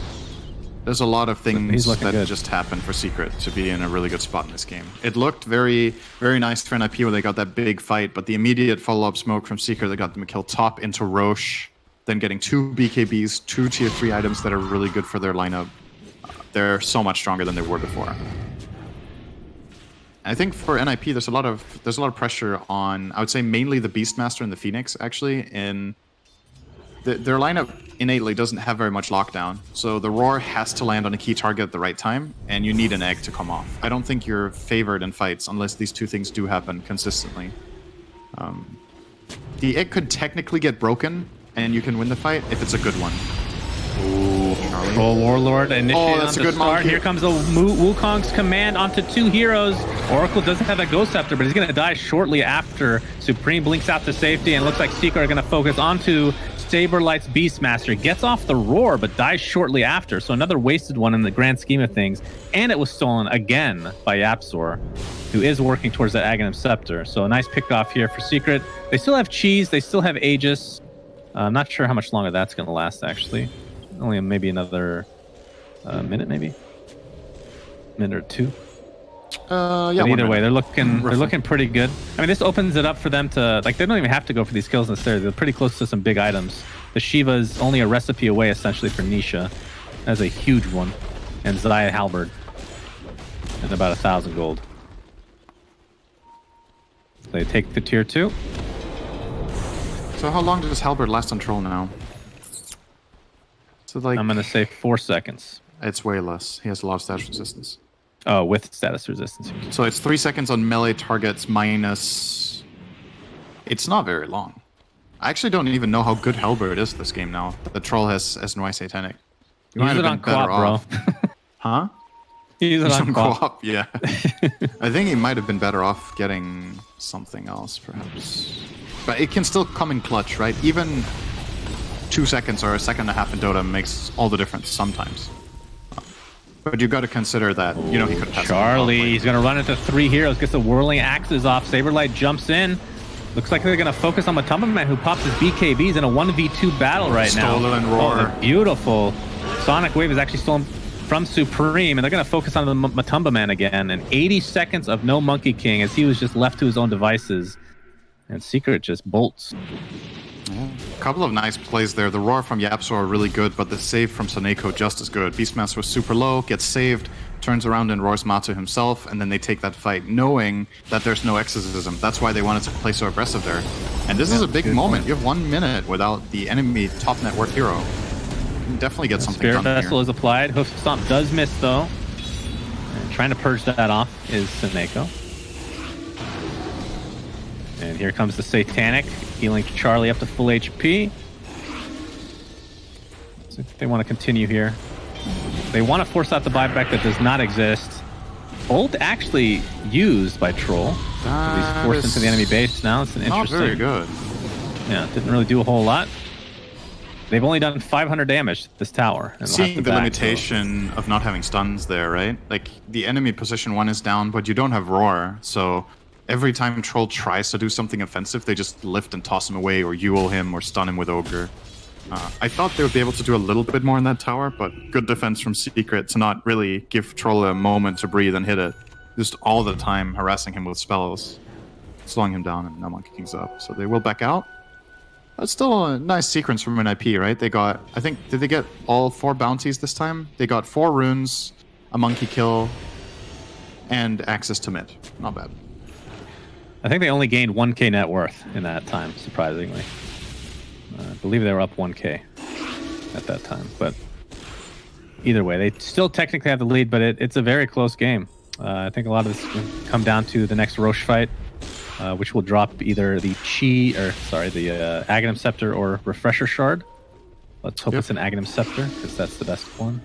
There's a lot of things that good. just happened for Secret to be in a really good spot in this game. It looked very, very nice for NiP where they got that big fight, but the immediate follow-up smoke from Secret that got them a kill top into Roche, then getting 2 BKBs, 2 tier 3 items that are really good for their lineup. They're so much stronger than they were before. I think for NiP, there's a lot of pressure on, I would say mainly the Beastmaster and the Phoenix actually. In their lineup innately doesn't have very much lockdown, so the Roar has to land on a key target at the right time, and you need an egg to come off. I don't think you're favored in fights unless these two things do happen consistently. The egg could technically get broken, and you can win the fight if it's a good one. Ooh, Charlie. Troll Warlord initiated that's onto a good start. monkey. Here comes the Wukong's command onto 2 heroes. Oracle doesn't have a Ghost Scepter, but he's going to die shortly after. Supreme blinks out to safety, and looks like Secret are going to focus onto Saberlight's Beastmaster. Gets off the Roar, but dies shortly after. So another wasted one in the grand scheme of things. And it was stolen again by Yapzor, who is working towards that Aghanim Scepter. So a nice pick off here for Secret. They still have Cheese. They still have Aegis. I'm not sure how much longer that's going to last, actually. Only maybe another minute, maybe? Minute or 2. Yeah. But either way, they're looking pretty good. I mean, this opens it up for them to, like, they don't even have to go for these kills necessarily. They're pretty close to some big items. The Shiva's only a recipe away, essentially, for Nisha. That's a huge one. And Zaya Halberd. And about 1,000 gold. They take the tier 2. So how long does Halberd last on Troll now? So like, I'm going to say 4 seconds. It's way less. He has a lot of status resistance. Oh, with status resistance. So it's 3 seconds on melee targets minus... It's not very long. I actually don't even know how good Halberd is this game now. The Troll has SNY Satanic. You Use it on co-op, bro. Huh? Use it on co-op, yeah. I think he might have been better off getting something else, perhaps. But it can still come in clutch, right? Even 2 seconds or a second and a half in Dota makes all the difference sometimes. But you've got to consider that, you know, he could have Charlie, he's going to run into 3 heroes, gets the whirling axes off. Saberlight jumps in. Looks like they're going to focus on Matumba Man, who pops his BKBs in a 1v2 battle right now. Stolen Roar. Oh, beautiful. Sonic Wave is actually stolen from Supreme, and they're going to focus on the Matumba Man again. And 80 seconds of no Monkey King as he was just left to his own devices. And Secret just bolts. Yeah. A couple of nice plays there. The Roar from Yapzor are really good, but the save from Saneko just as good. Beastmaster was super low, gets saved, turns around and roars Matu himself, and then they take that fight knowing that there's no exorcism. That's why they wanted to play so aggressive there. And this is a big moment. You have 1 minute without the enemy top network hero. You can definitely get something Spirit done Vessel here. is applied. Hoof Stomp does miss, though. And trying to purge that off is Saneko. And here comes the Satanic, healing Charlie up to full HP. So they want to continue here. They want to force out the buyback that does not exist. Ult actually used by Troll. He's forced into the enemy base now. It's an interesting. Not very good. Yeah, didn't really do a whole lot. They've only done 500 damage to this tower. Seeing the limitation of not having stuns there, right? Like, the enemy position 1 is down, but you don't have Roar, so every time Troll tries to do something offensive, they just lift and toss him away, or Ewell him, or stun him with Ogre. I thought they would be able to do a little bit more in that tower, but good defense from Secret to not really give Troll a moment to breathe and hit it. Just all the time harassing him with spells, slowing him down, and now Monkey King's up. So they will back out. That's still a nice sequence from NiP, right? They got, I think, did they get all 4 bounties this time? They got 4 runes, a monkey kill, and access to mid. Not bad. I think they only gained 1k net worth in that time, surprisingly. I believe they were up 1k at that time. But either way, they still technically have the lead, but it's a very close game. I think a lot of this will come down to the next Roche fight, which will drop either the the Aghanim Scepter or Refresher Shard. Let's hope it's an Aghanim Scepter, because that's the best one.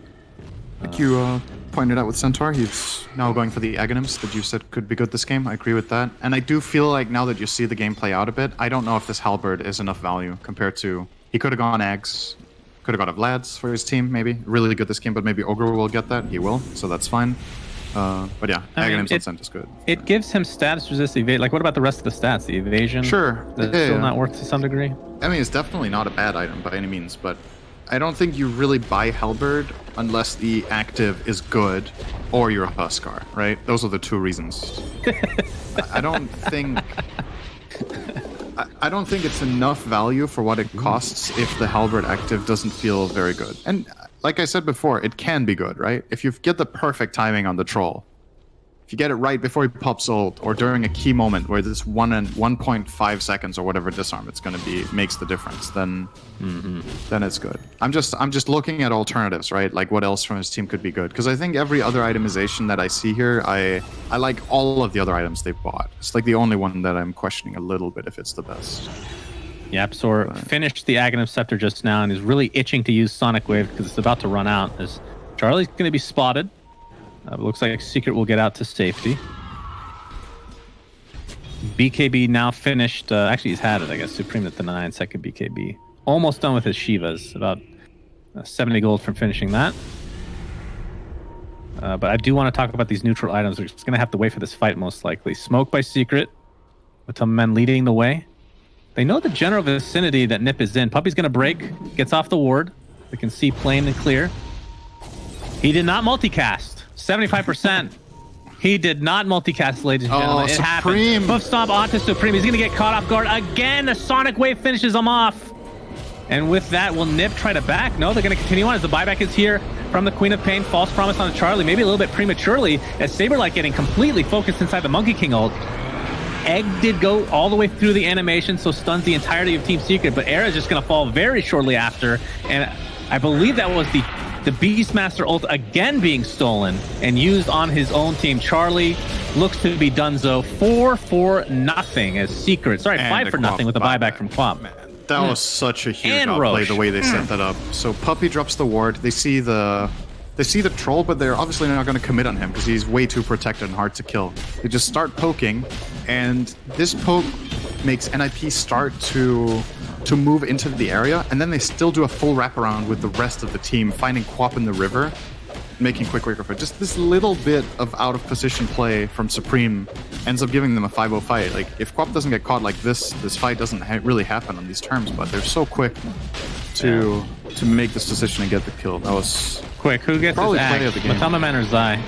Like you pointed out with Centaur, he's now going for the Aghanims that you said could be good this game. I agree with that. And I do feel like now that you see the game play out a bit, I don't know if this Halberd is enough value compared to... He could have gone Ags, could have got a Vlad's for his team, maybe. Really good this game, but maybe Ogre will get that. He will, so that's fine. But yeah, Aghanims on Cent is good. It gives him status resist evade. Like, what about the rest of the stats? The evasion? Sure. That's still not worth to some degree? I mean, it's definitely not a bad item by any means, but I don't think you really buy Halberd unless the active is good or you're a Huskar, right? Those are the two reasons. I don't think it's enough value for what it costs if the Halberd active doesn't feel very good. And like I said before, it can be good, right? If you get the perfect timing on the troll, if you get it right before he pops ult or during a key moment where this 1.5 seconds or whatever disarm it's going to be makes the difference, then it's good. I'm just looking at alternatives, right? Like what else from his team could be good? Because I think every other itemization that I see here, I like all of the other items they bought. It's like the only one that I'm questioning a little bit if it's the best. Yapsor finished the Aghanim Scepter just now and is really itching to use Sonic Wave because it's about to run out. As Charlie's going to be spotted. Looks like Secret will get out to safety. BKB now finished. Actually, he's had it, I guess. Supreme at the 9-second BKB. Almost done with his Shivas. About 70 gold from finishing that. But I do want to talk about these neutral items. We're just going to have to wait for this fight, most likely. Smoke by Secret. With some men leading the way. They know the general vicinity that NiP is in. Puppy's going to break. Gets off the ward. We can see plain and clear. He did not multicast. 75%. He did not multicast, ladies and gentlemen. It happened. Hoof stomp onto Supreme. He's going to get caught off guard again. The Sonic Wave finishes him off. And with that, will NiP try to back? No, they're going to continue on as the buyback is here from the Queen of Pain. False promise on Charlie, maybe a little bit prematurely, as Saberlight getting completely focused inside the Monkey King ult. Egg did go all the way through the animation, so stuns the entirety of Team Secret, but Era is just going to fall very shortly after. And I believe that was the Beastmaster ult again being stolen and used on his own team. Charlie looks to be donezo. 4-0 as Secret. Sorry, 5-0 with the buyback from Quap. That was such a huge outplay the way they set that up. So Puppy drops the ward. They see the troll, but they're obviously not going to commit on him because he's way too protected and hard to kill. They just start poking, and this poke makes NiP start to move into the area, and then they still do a full wraparound with the rest of the team, finding Quap in the river, making quick wake up. Just this little bit of out of position play from Supreme ends up giving them a 5-0 fight. Like, if Quap doesn't get caught like this fight doesn't really happen on these terms, but they're so quick to make this decision and get the kill. That was quick. Who gets this axe? Matama Man or Zai?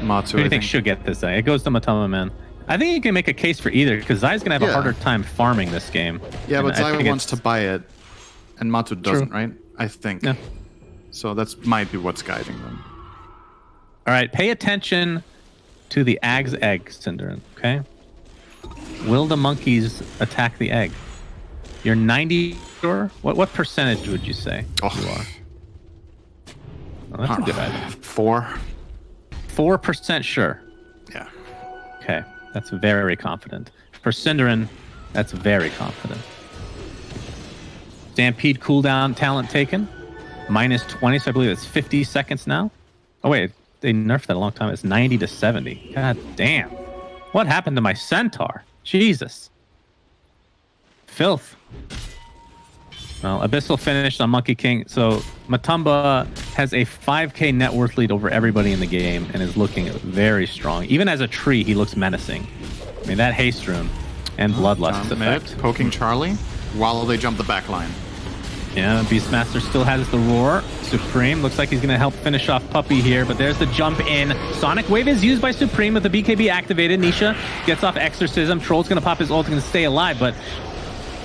Matu, Who do you think should get this? It goes to Matama Man. I think you can make a case for either, because Zai's going to have a harder time farming this game. Yeah, but Zai wants to buy it, and Matu doesn't, right? I think. Yeah. So that might be what's guiding them. All right, pay attention to the Ag's egg, Cinderin, okay? Will the monkeys attack the egg? You're 90 sure? What percentage would you say you are? Oh, that's a good item. 4% sure. Yeah. Okay. That's very confident. For Cinderin, that's very confident. Stampede cooldown talent taken. -20, so I believe it's 50 seconds now. Oh, wait. They nerfed that a long time. It's 90 to 70. God damn. What happened to my Centaur? Jesus. Filth. Well, Abyssal finished on Monkey King. So Matumba has a 5k net worth lead over everybody in the game and is looking very strong. Even as a tree, he looks menacing. I mean, that haste rune and bloodlust effect. Poking Charlie while they jump the back line. Yeah, Beastmaster still has the roar. Supreme looks like he's going to help finish off Puppy here, but there's the jump in. Sonic Wave is used by Supreme with the BKB activated. Nisha gets off Exorcism. Troll's going to pop his ult and stay alive, but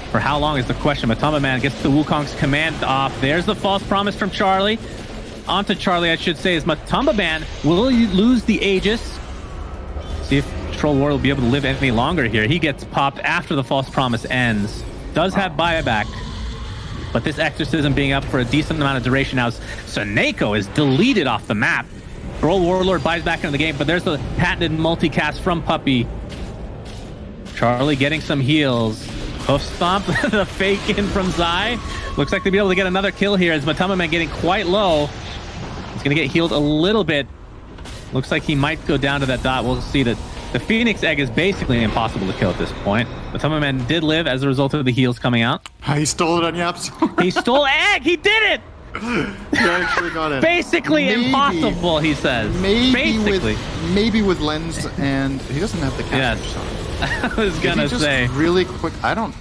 for how long is the question? Matama Man gets the Wukong's command off. There's the false promise from Charlie. Onto Charlie, I should say, is Matama Man will lose the Aegis. See if Troll War will be able to live any longer here. He gets popped after the False Promise ends. Does have buyback, but this Exorcism being up for a decent amount of duration now. Soneko is deleted off the map. Troll Warlord buys back into the game, but there's the patented multicast from Puppey. Charlie getting some heals. Hoof Stomp, the fake in from Zai. Looks like they'll be able to get another kill here as Matamaman getting quite low. He's going to get healed a little bit. Looks like he might go down to that dot. We'll see that the Phoenix Egg is basically impossible to kill at this point. Matamaman did live as a result of the heals coming out. He stole it on Yaps. He stole Egg! He did it! He actually got it. Basically impossible, he says. Maybe with Lens, and he doesn't have the catch. Yes. So. I was gonna say really quick. I don't.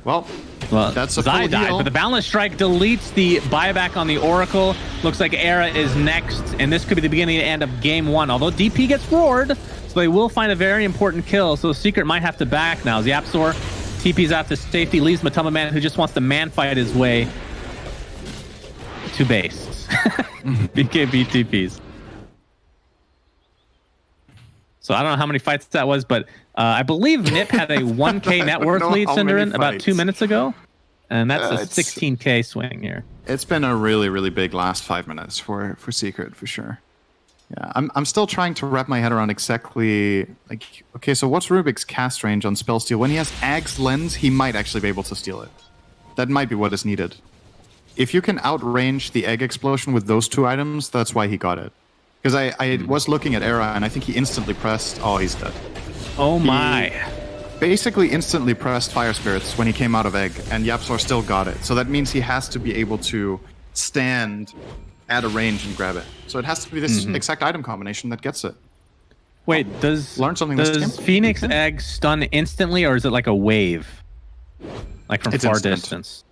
Well, that's a Zai full died, heal. but the Boundless Strike deletes the buyback on the Oracle. Looks like Era is next, and this could be the beginning and end of game 1. Although DP gets roared, so they will find a very important kill. So Secret might have to back now. Zapsor TP's out to safety, leaves Matamaman, who just wants to man fight his way to base. BKB TPs. So I don't know how many fights that was, but I believe NiP had a 1K net worth lead, Cinderin, about 2 minutes ago. And that's a 16K swing here. It's been a really, really big last 5 minutes for Secret, for sure. Yeah, I'm still trying to wrap my head around exactly, like, okay, so what's Rubik's cast range on spell steal? When he has Ag's Lens, he might actually be able to steal it. That might be what is needed. If you can outrange the Egg Explosion with those 2 items, that's why he got it. Because I was looking at Era, and I think he instantly pressed... Oh, he's dead. Oh my. He basically instantly pressed Fire Spirits when he came out of Egg, and Yapsor still got it. So that means he has to be able to stand at a range and grab it. So it has to be this exact item combination that gets it. Wait, does Phoenix Egg stun instantly, or is it like a wave? Like from far distance?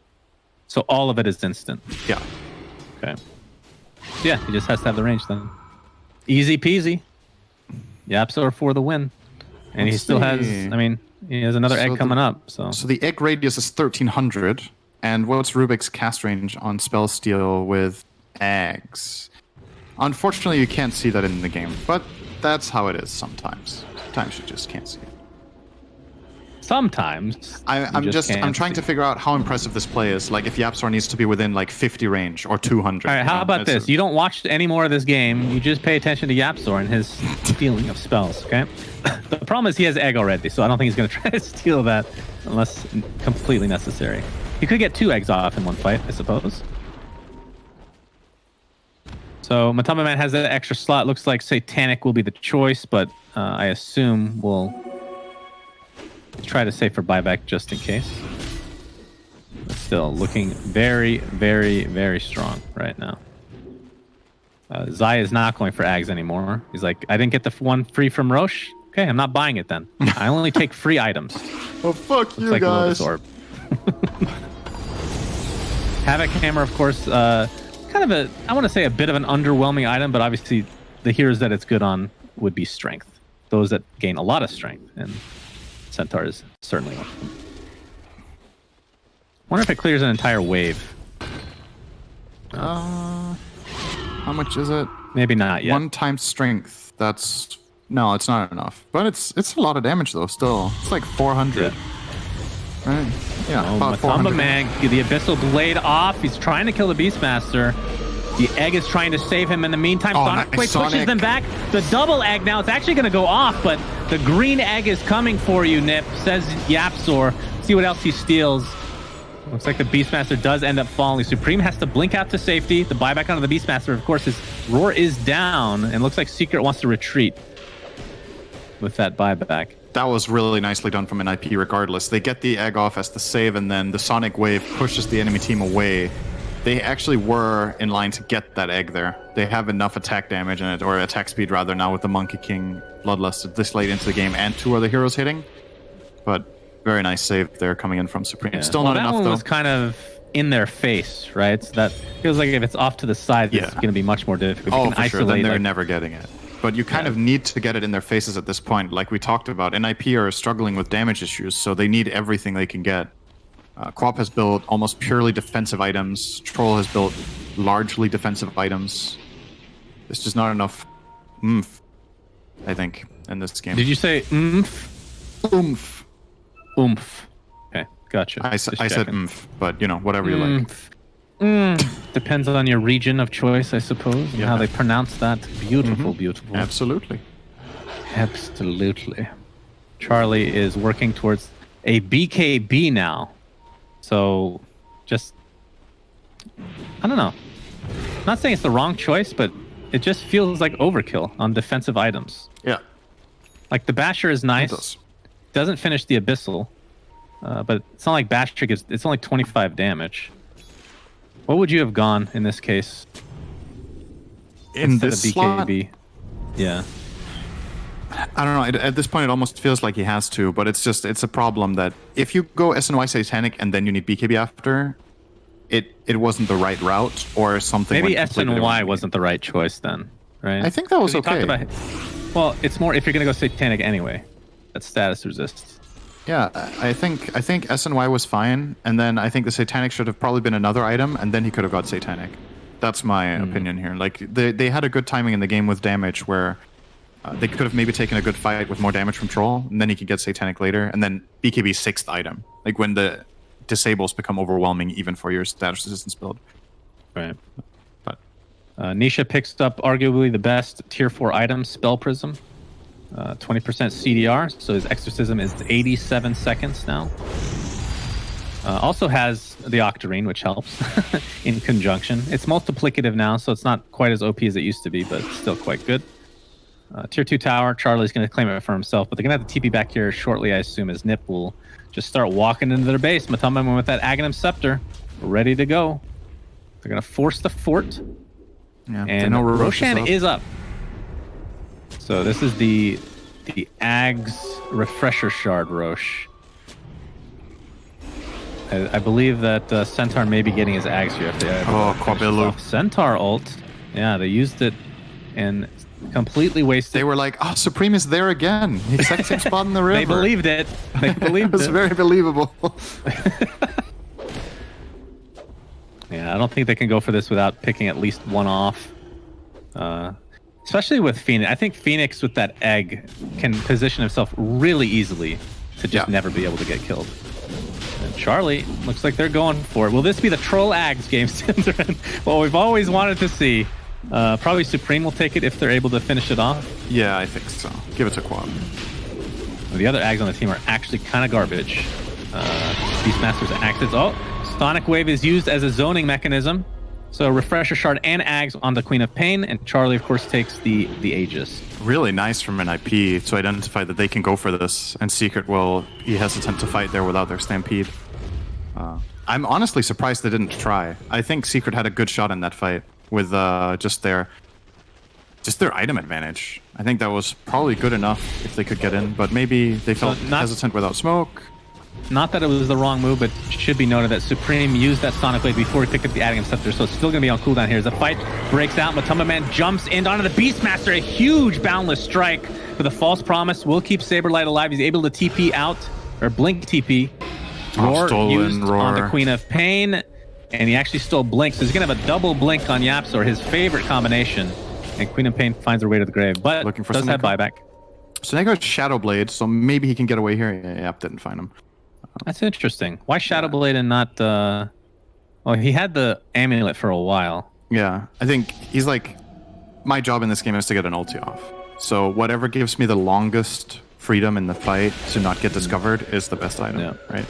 So all of it is instant? Yeah. Okay. Yeah, he just has to have the range then. Easy peasy. Yapsor for the win. And he still has, I mean, he has another egg coming up. So the egg radius is 1300. And what's Rubik's cast range on spell steal with eggs? Unfortunately, you can't see that in the game, but that's how it is sometimes. Sometimes you just can't see it. Sometimes. I'm trying to figure out how impressive this play is. Like if Yapsor needs to be within like 50 range or 200. All right, how about this? You don't watch any more of this game. You just pay attention to Yapsor and his stealing of spells, okay? The problem is he has egg already, so I don't think he's going to try to steal that unless completely necessary. He could get 2 eggs off in one fight, I suppose. So Matamaman has that extra slot. Looks like Satanic will be the choice, but I assume we'll try to save for buyback just in case. But still looking very, very, very strong right now. Zai is not going for Ags anymore. He's like, I didn't get the one free from Roche. Okay, I'm not buying it then. I only take free items. Oh, fuck you like guys. Havoc Hammer, of course, kind of I want to say a bit of an underwhelming item, but obviously the heroes that it's good on would be strength. Those that gain a lot of strength, and Centaur is certainly one of them. Wonder if it clears an entire wave. How much is it? Maybe not yet. 1 times strength. That's... No, it's not enough. But it's a lot of damage, though, still. It's like 400. Yeah. Right? Yeah, about 400. Man, the Abyssal Blade off. He's trying to kill the Beastmaster. The egg is trying to save him in the meantime. Sonic Quake pushes them back. The double egg now, it's actually going to go off, but the green egg is coming for you, NiP, says Yapsor. See what else he steals. Looks like the Beastmaster does end up falling. Supreme has to blink out to safety. The buyback onto the Beastmaster, of course, his roar is down, and looks like Secret wants to retreat with that buyback. That was really nicely done from NiP regardless. They get the egg off as the save, and then the Sonic Wave pushes the enemy team away. They actually were in line to get that egg there. They have enough attack damage in it, or attack speed rather, now with the Monkey King Bloodlust this late into the game and 2 other heroes hitting. But very nice save there coming in from Supreme. Yeah. Still not enough, though. That one was kind of in their face, right? So that feels like if it's off to the side, it's going to be much more difficult. Oh, for sure. Then they're never getting it. But you kind of need to get it in their faces at this point. Like we talked about, NiP are struggling with damage issues, so they need everything they can get. Quap has built almost purely defensive items. Troll has built largely defensive items. There's just not enough oomph, I think. in this game. Did you say oomph? Oomph. Okay, gotcha. I said oomph, but whatever you like. Depends on your region of choice, I suppose, and how they pronounce that. Beautiful, beautiful. Absolutely. Absolutely. Charlie is working towards a BKB now. So, just... I don't know. I'm not saying it's the wrong choice, but it just feels like overkill on defensive items. Yeah. Like, the Basher is nice. It does. Doesn't finish the Abyssal. But it's not like Basher gives... It's only 25 damage. What would you have gone in this case? In Instead this of BKB? slot? Yeah. I don't know. At this point, it almost feels like he has to, but it's a problem that if you go SNY Satanic and then you need BKB after, it wasn't the right route or something. Maybe went completely SNY wrong. wasn't the right choice then, right? I think that was 'Cause he okay. talked about, well, it's more if you're going to go Satanic anyway. That's status resist. Yeah, I think SNY was fine, and then I think the Satanic should have probably been another item, and then he could have got Satanic. That's my opinion here. Like they had a good timing in the game with damage where they could have maybe taken a good fight with more damage from Troll, and then he could get Satanic later, and then BKB 6th item. Like when the disables become overwhelming even for your status resistance build. Right. But Nisha picks up arguably the best tier 4 item, Spell Prism. 20% CDR, so his Exorcism is 87 seconds now. Also has the Octarine, which helps in conjunction. It's multiplicative now, so it's not quite as OP as it used to be, but still quite good. Tier 2 tower, Charlie's going to claim it for himself, but they're going to have the TP back here shortly, I assume, as NiP will just start walking into their base. Matumba with that Aghanim Scepter, ready to go. They're going to force the fort. yeah, And Roshan is up. So this is the Ags Refresher Shard Rosh. I believe that Centaur may be getting his Ags here. If they Quabilu. Centaur ult. Yeah, they used it and completely wasted. They were like, oh, Supreme is there again. He's second same spot in the river. They believed it. They believed it was very believable. Yeah, I don't think they can go for this without picking at least one off. Especially with Phoenix. I think Phoenix with that egg can position himself really easily to just never be able to get killed. And Charlie, looks like they're going for it. Will this be the Troll Ags game, Synderen? Well, we've always wanted to see. Probably Supreme will take it if they're able to finish it off. Yeah, I think so. Give it to Quab. The other Ags on the team are actually kind of garbage. Beastmaster's axes. Oh, Sonic Wave is used as a zoning mechanism. So Refresher Shard and Ags on the Queen of Pain, and Charlie, of course, takes the Aegis. Really nice from NiP to identify that they can go for this, and Secret will be hesitant to fight there without their Stampede. I'm honestly surprised they didn't try. I think Secret had a good shot in that fight with just their item advantage. I think that was probably good enough if they could get in, but maybe they felt hesitant without smoke. Not that it was the wrong move, but it should be noted that Supreme used that Sonic Blade before he picked up the Aghanim Scepter, so it's still going to be on cooldown here. As the fight breaks out, Matumba Man jumps in onto the Beastmaster, a huge boundless strike with a false promise. Will keep Saberlight alive. He's able to TP out, or blink TP. Roar used on the Queen of Pain, and he actually stole Blink, so he's going to have a double Blink on Yapsor, his favorite combination, and Queen of Pain finds her way to the grave, but looking for does have buyback. Seneko has Shadow Blade, so maybe he can get away here. Yep, didn't find him. That's interesting. Why Shadow Blade and not... Well, he had the amulet for a while. Yeah, I think he's like... My job in this game is to get an ulti off. So whatever gives me the longest freedom in the fight to not get discovered is the best item, right?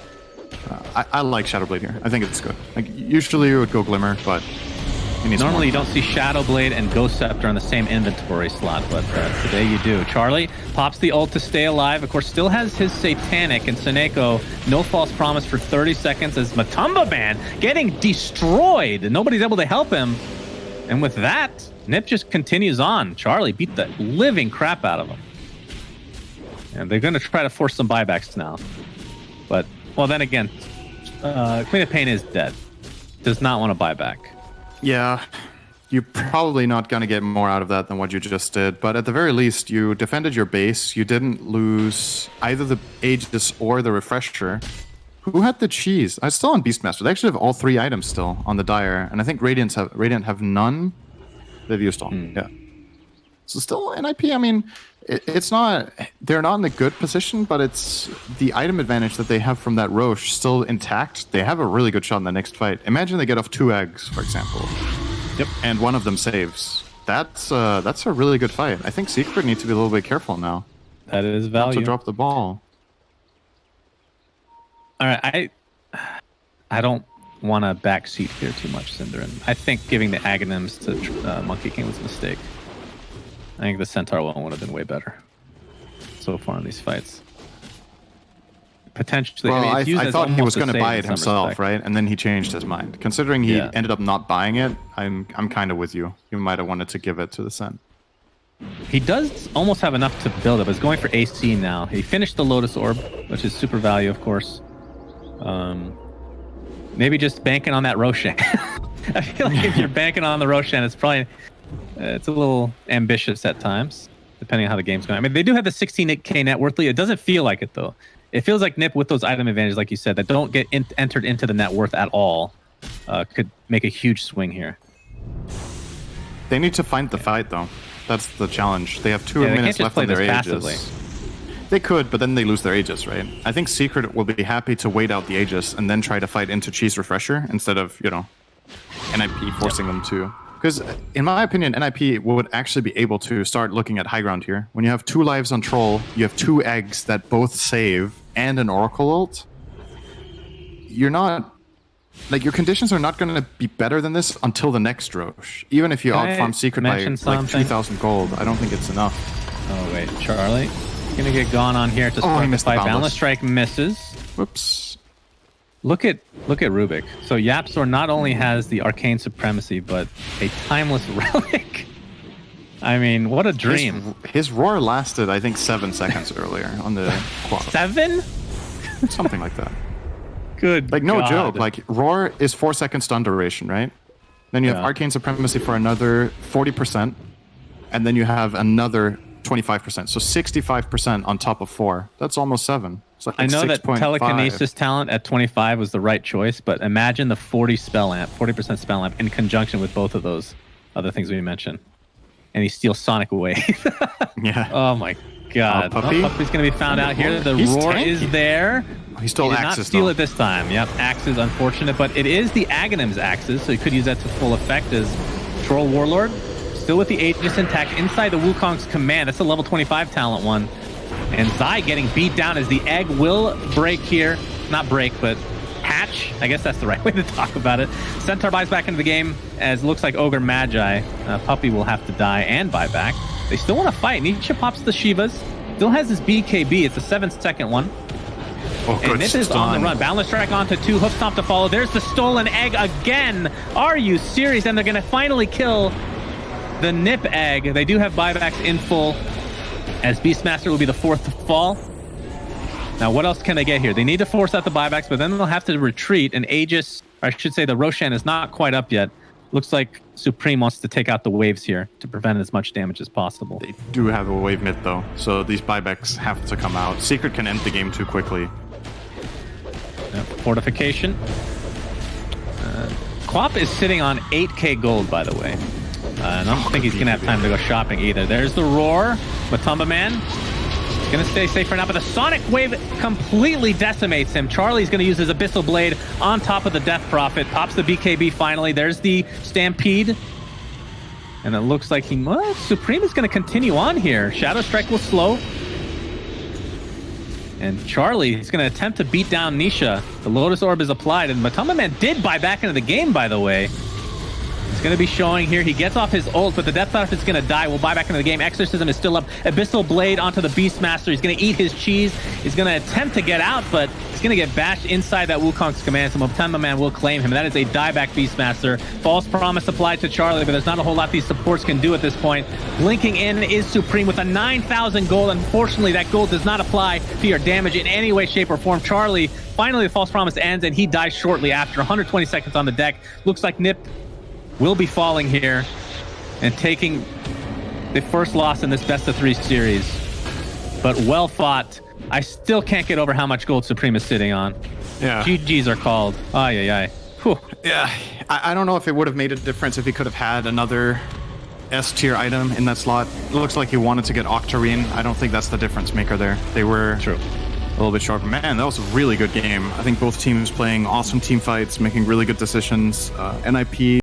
I like Shadow Blade here. I think it's good. Like usually you would go Glimmer, but... Normally you don't see Shadow Blade and Ghost Scepter on the same inventory slot, but today you do. Charlie pops the ult to stay alive. Of course, still has his Satanic, and Seneko, no false promise for 30 seconds as Matumba Man getting destroyed. Nobody's able to help him. And with that, NiP just continues on. Charlie beat the living crap out of him. And they're going to try to force some buybacks now. But, well, then again, Queen of Pain is dead. Does not want to buy back. Yeah, you're probably not going to get more out of that than what you just did. But at the very least, you defended your base. You didn't lose either the Aegis or the Refresher. Who had the cheese? I was still on Beastmaster. They actually have all 3 items still on the Dire. And I think Radiant have none. They've used all. Yeah. So still NiP, I mean, it's not, they're not in a good position, but it's the item advantage that they have from that Roche still intact. They have a really good shot in the next fight. Imagine they get off 2 eggs, for example. Yep. And one of them saves. That's a really good fight. I think Secret needs to be a little bit careful now. That is Not value. to drop the ball. All right, I don't want to backseat here too much, Cinderin. I think giving the Aghanims to Monkey King was a mistake. I think the Centaur one would have been way better so far in these fights. Potentially, Well, it's used I as thought he almost was a going to save buy in it some himself, respect. right? And then he changed his mind. Considering he Yeah. ended up not buying it, I'm kind of with you. He might have wanted to give it to the Sen. He does almost have enough to build up. He's going for AC now. He finished the Lotus Orb, which is super value, of course. Maybe just banking on that Roshan. I feel like if you're banking on the Roshan, it's probably it's a little ambitious at times, depending on how the game's going. I mean, they do have the 16k net worth lead. It doesn't feel like it though. It feels like NiP with those item advantages, like you said, that don't get entered into the net worth at all, could make a huge swing here. They need to find the fight, though. That's the challenge. They have 2 Yeah, they minutes can't left just play on their this Aegis. passively. They could, but then they lose their Aegis, right? I think Secret will be happy to wait out the Aegis and then try to fight into Cheese Refresher instead of, NiP forcing them to. Because, in my opinion, NiP would actually be able to start looking at high ground here. When you have 2 lives on Troll, you have 2 eggs that both save, and an Oracle ult. You're not... Like, your conditions are not going to be better than this until the next Roche. Even if you Can I outfarm Secret by, mention like, something? 3,000 gold, I don't think it's enough. Oh wait, Charlie, gonna get gone on here to he start the missed the fight. Boundless. Boundless Strike misses. Whoops. Look at Rubik. So Yapsor not only has the arcane supremacy, but a timeless relic. I mean, what a dream. His roar lasted, I think, 7 seconds earlier on the quad. 7? Something like that. Good. Like, no God. joke. Like, roar is 4 seconds stun duration, right? Then you have Yeah. arcane supremacy for another 40%, and then you have another 25%. So 65% on top of 4. That's almost 7. It's like I know that 6.5. telekinesis talent at 25 was the right choice, but imagine the 40% spell amp in conjunction with both of those other things we mentioned. And he steals Sonic away. Yeah. Oh my God. Oh, Puppy? Puppy's going to be found out here. The He's roar tanky. is there. He stole He did not Axis, steal though. it this time. Yep, Axes, unfortunate, but it is the Aghanim's Axes, so he could use that to full effect as Troll Warlord. Still with the Aegis intact inside the Wukong's command. That's a level 25 talent one. And Zai getting beat down as the egg will break here. Not break, but hatch. I guess that's the right way to talk about it. Centaur buys back into the game as it looks like Ogre Magi. Puppy will have to die and buy back. They still want to fight. Nisha pops the Shivas. Still has his BKB. It's a 7-second one. Oh, And good NiP is on the stun. run. Boundless Strike onto 2. Hoof Stomp to follow. There's the stolen egg again. Are you serious? And they're going to finally kill the NiP egg. They do have buybacks in full, as Beastmaster will be the 4th to fall. Now, what else can they get here? They need to force out the buybacks, but then they'll have to retreat. And Aegis, or I should say the Roshan, is not quite up yet. Looks like Supreme wants to take out the waves here to prevent as much damage as possible. They do have a wave mid, though, so these buybacks have to come out. Secret can end the game too quickly. Yep, fortification. Quap is sitting on 8k gold, by the way. And I don't think he's going to have time to go shopping either. There's the roar. Matumba Man going to stay safe for now, but the Sonic Wave completely decimates him. Charlie's going to use his Abyssal Blade on top of the Death Prophet. Pops the BKB finally. There's the Stampede. And it looks like Supreme is going to continue on here. Shadow Strike will slow. And Charlie is going to attempt to beat down Nisha. The Lotus Orb is applied, and Matumba Man did buy back into the game, by the way. He's going to be showing here. He gets off his ult, but the Death Prophet is going to die. We'll buy back into the game. Exorcism is still up. Abyssal Blade onto the Beastmaster. He's going to eat his cheese. He's going to attempt to get out, but he's going to get bashed inside that Wukong's command, so Matumba Man will claim him. That is a dieback Beastmaster. False Promise applied to Charlie, but there's not a whole lot these supports can do at this point. Blinking in is Supreme with a 9,000 gold. Unfortunately, that gold does not apply to your damage in any way, shape, or form. Charlie, finally, the False Promise ends, and he dies shortly after. 120 seconds on the deck. Looks like NiP will be falling here and taking the first loss in this best-of-3 series. But well fought. I still can't get over how much gold Supreme is sitting on. Yeah. GGs are called. Ay, ay, ay. Whew. Yeah, I don't know if it would have made a difference if he could have had another S tier item in that slot. It looks like he wanted to get Octarine. I don't think that's the difference maker there. They were True. a little bit short. Man, that was a really good game. I think both teams playing awesome team fights, making really good decisions. NiP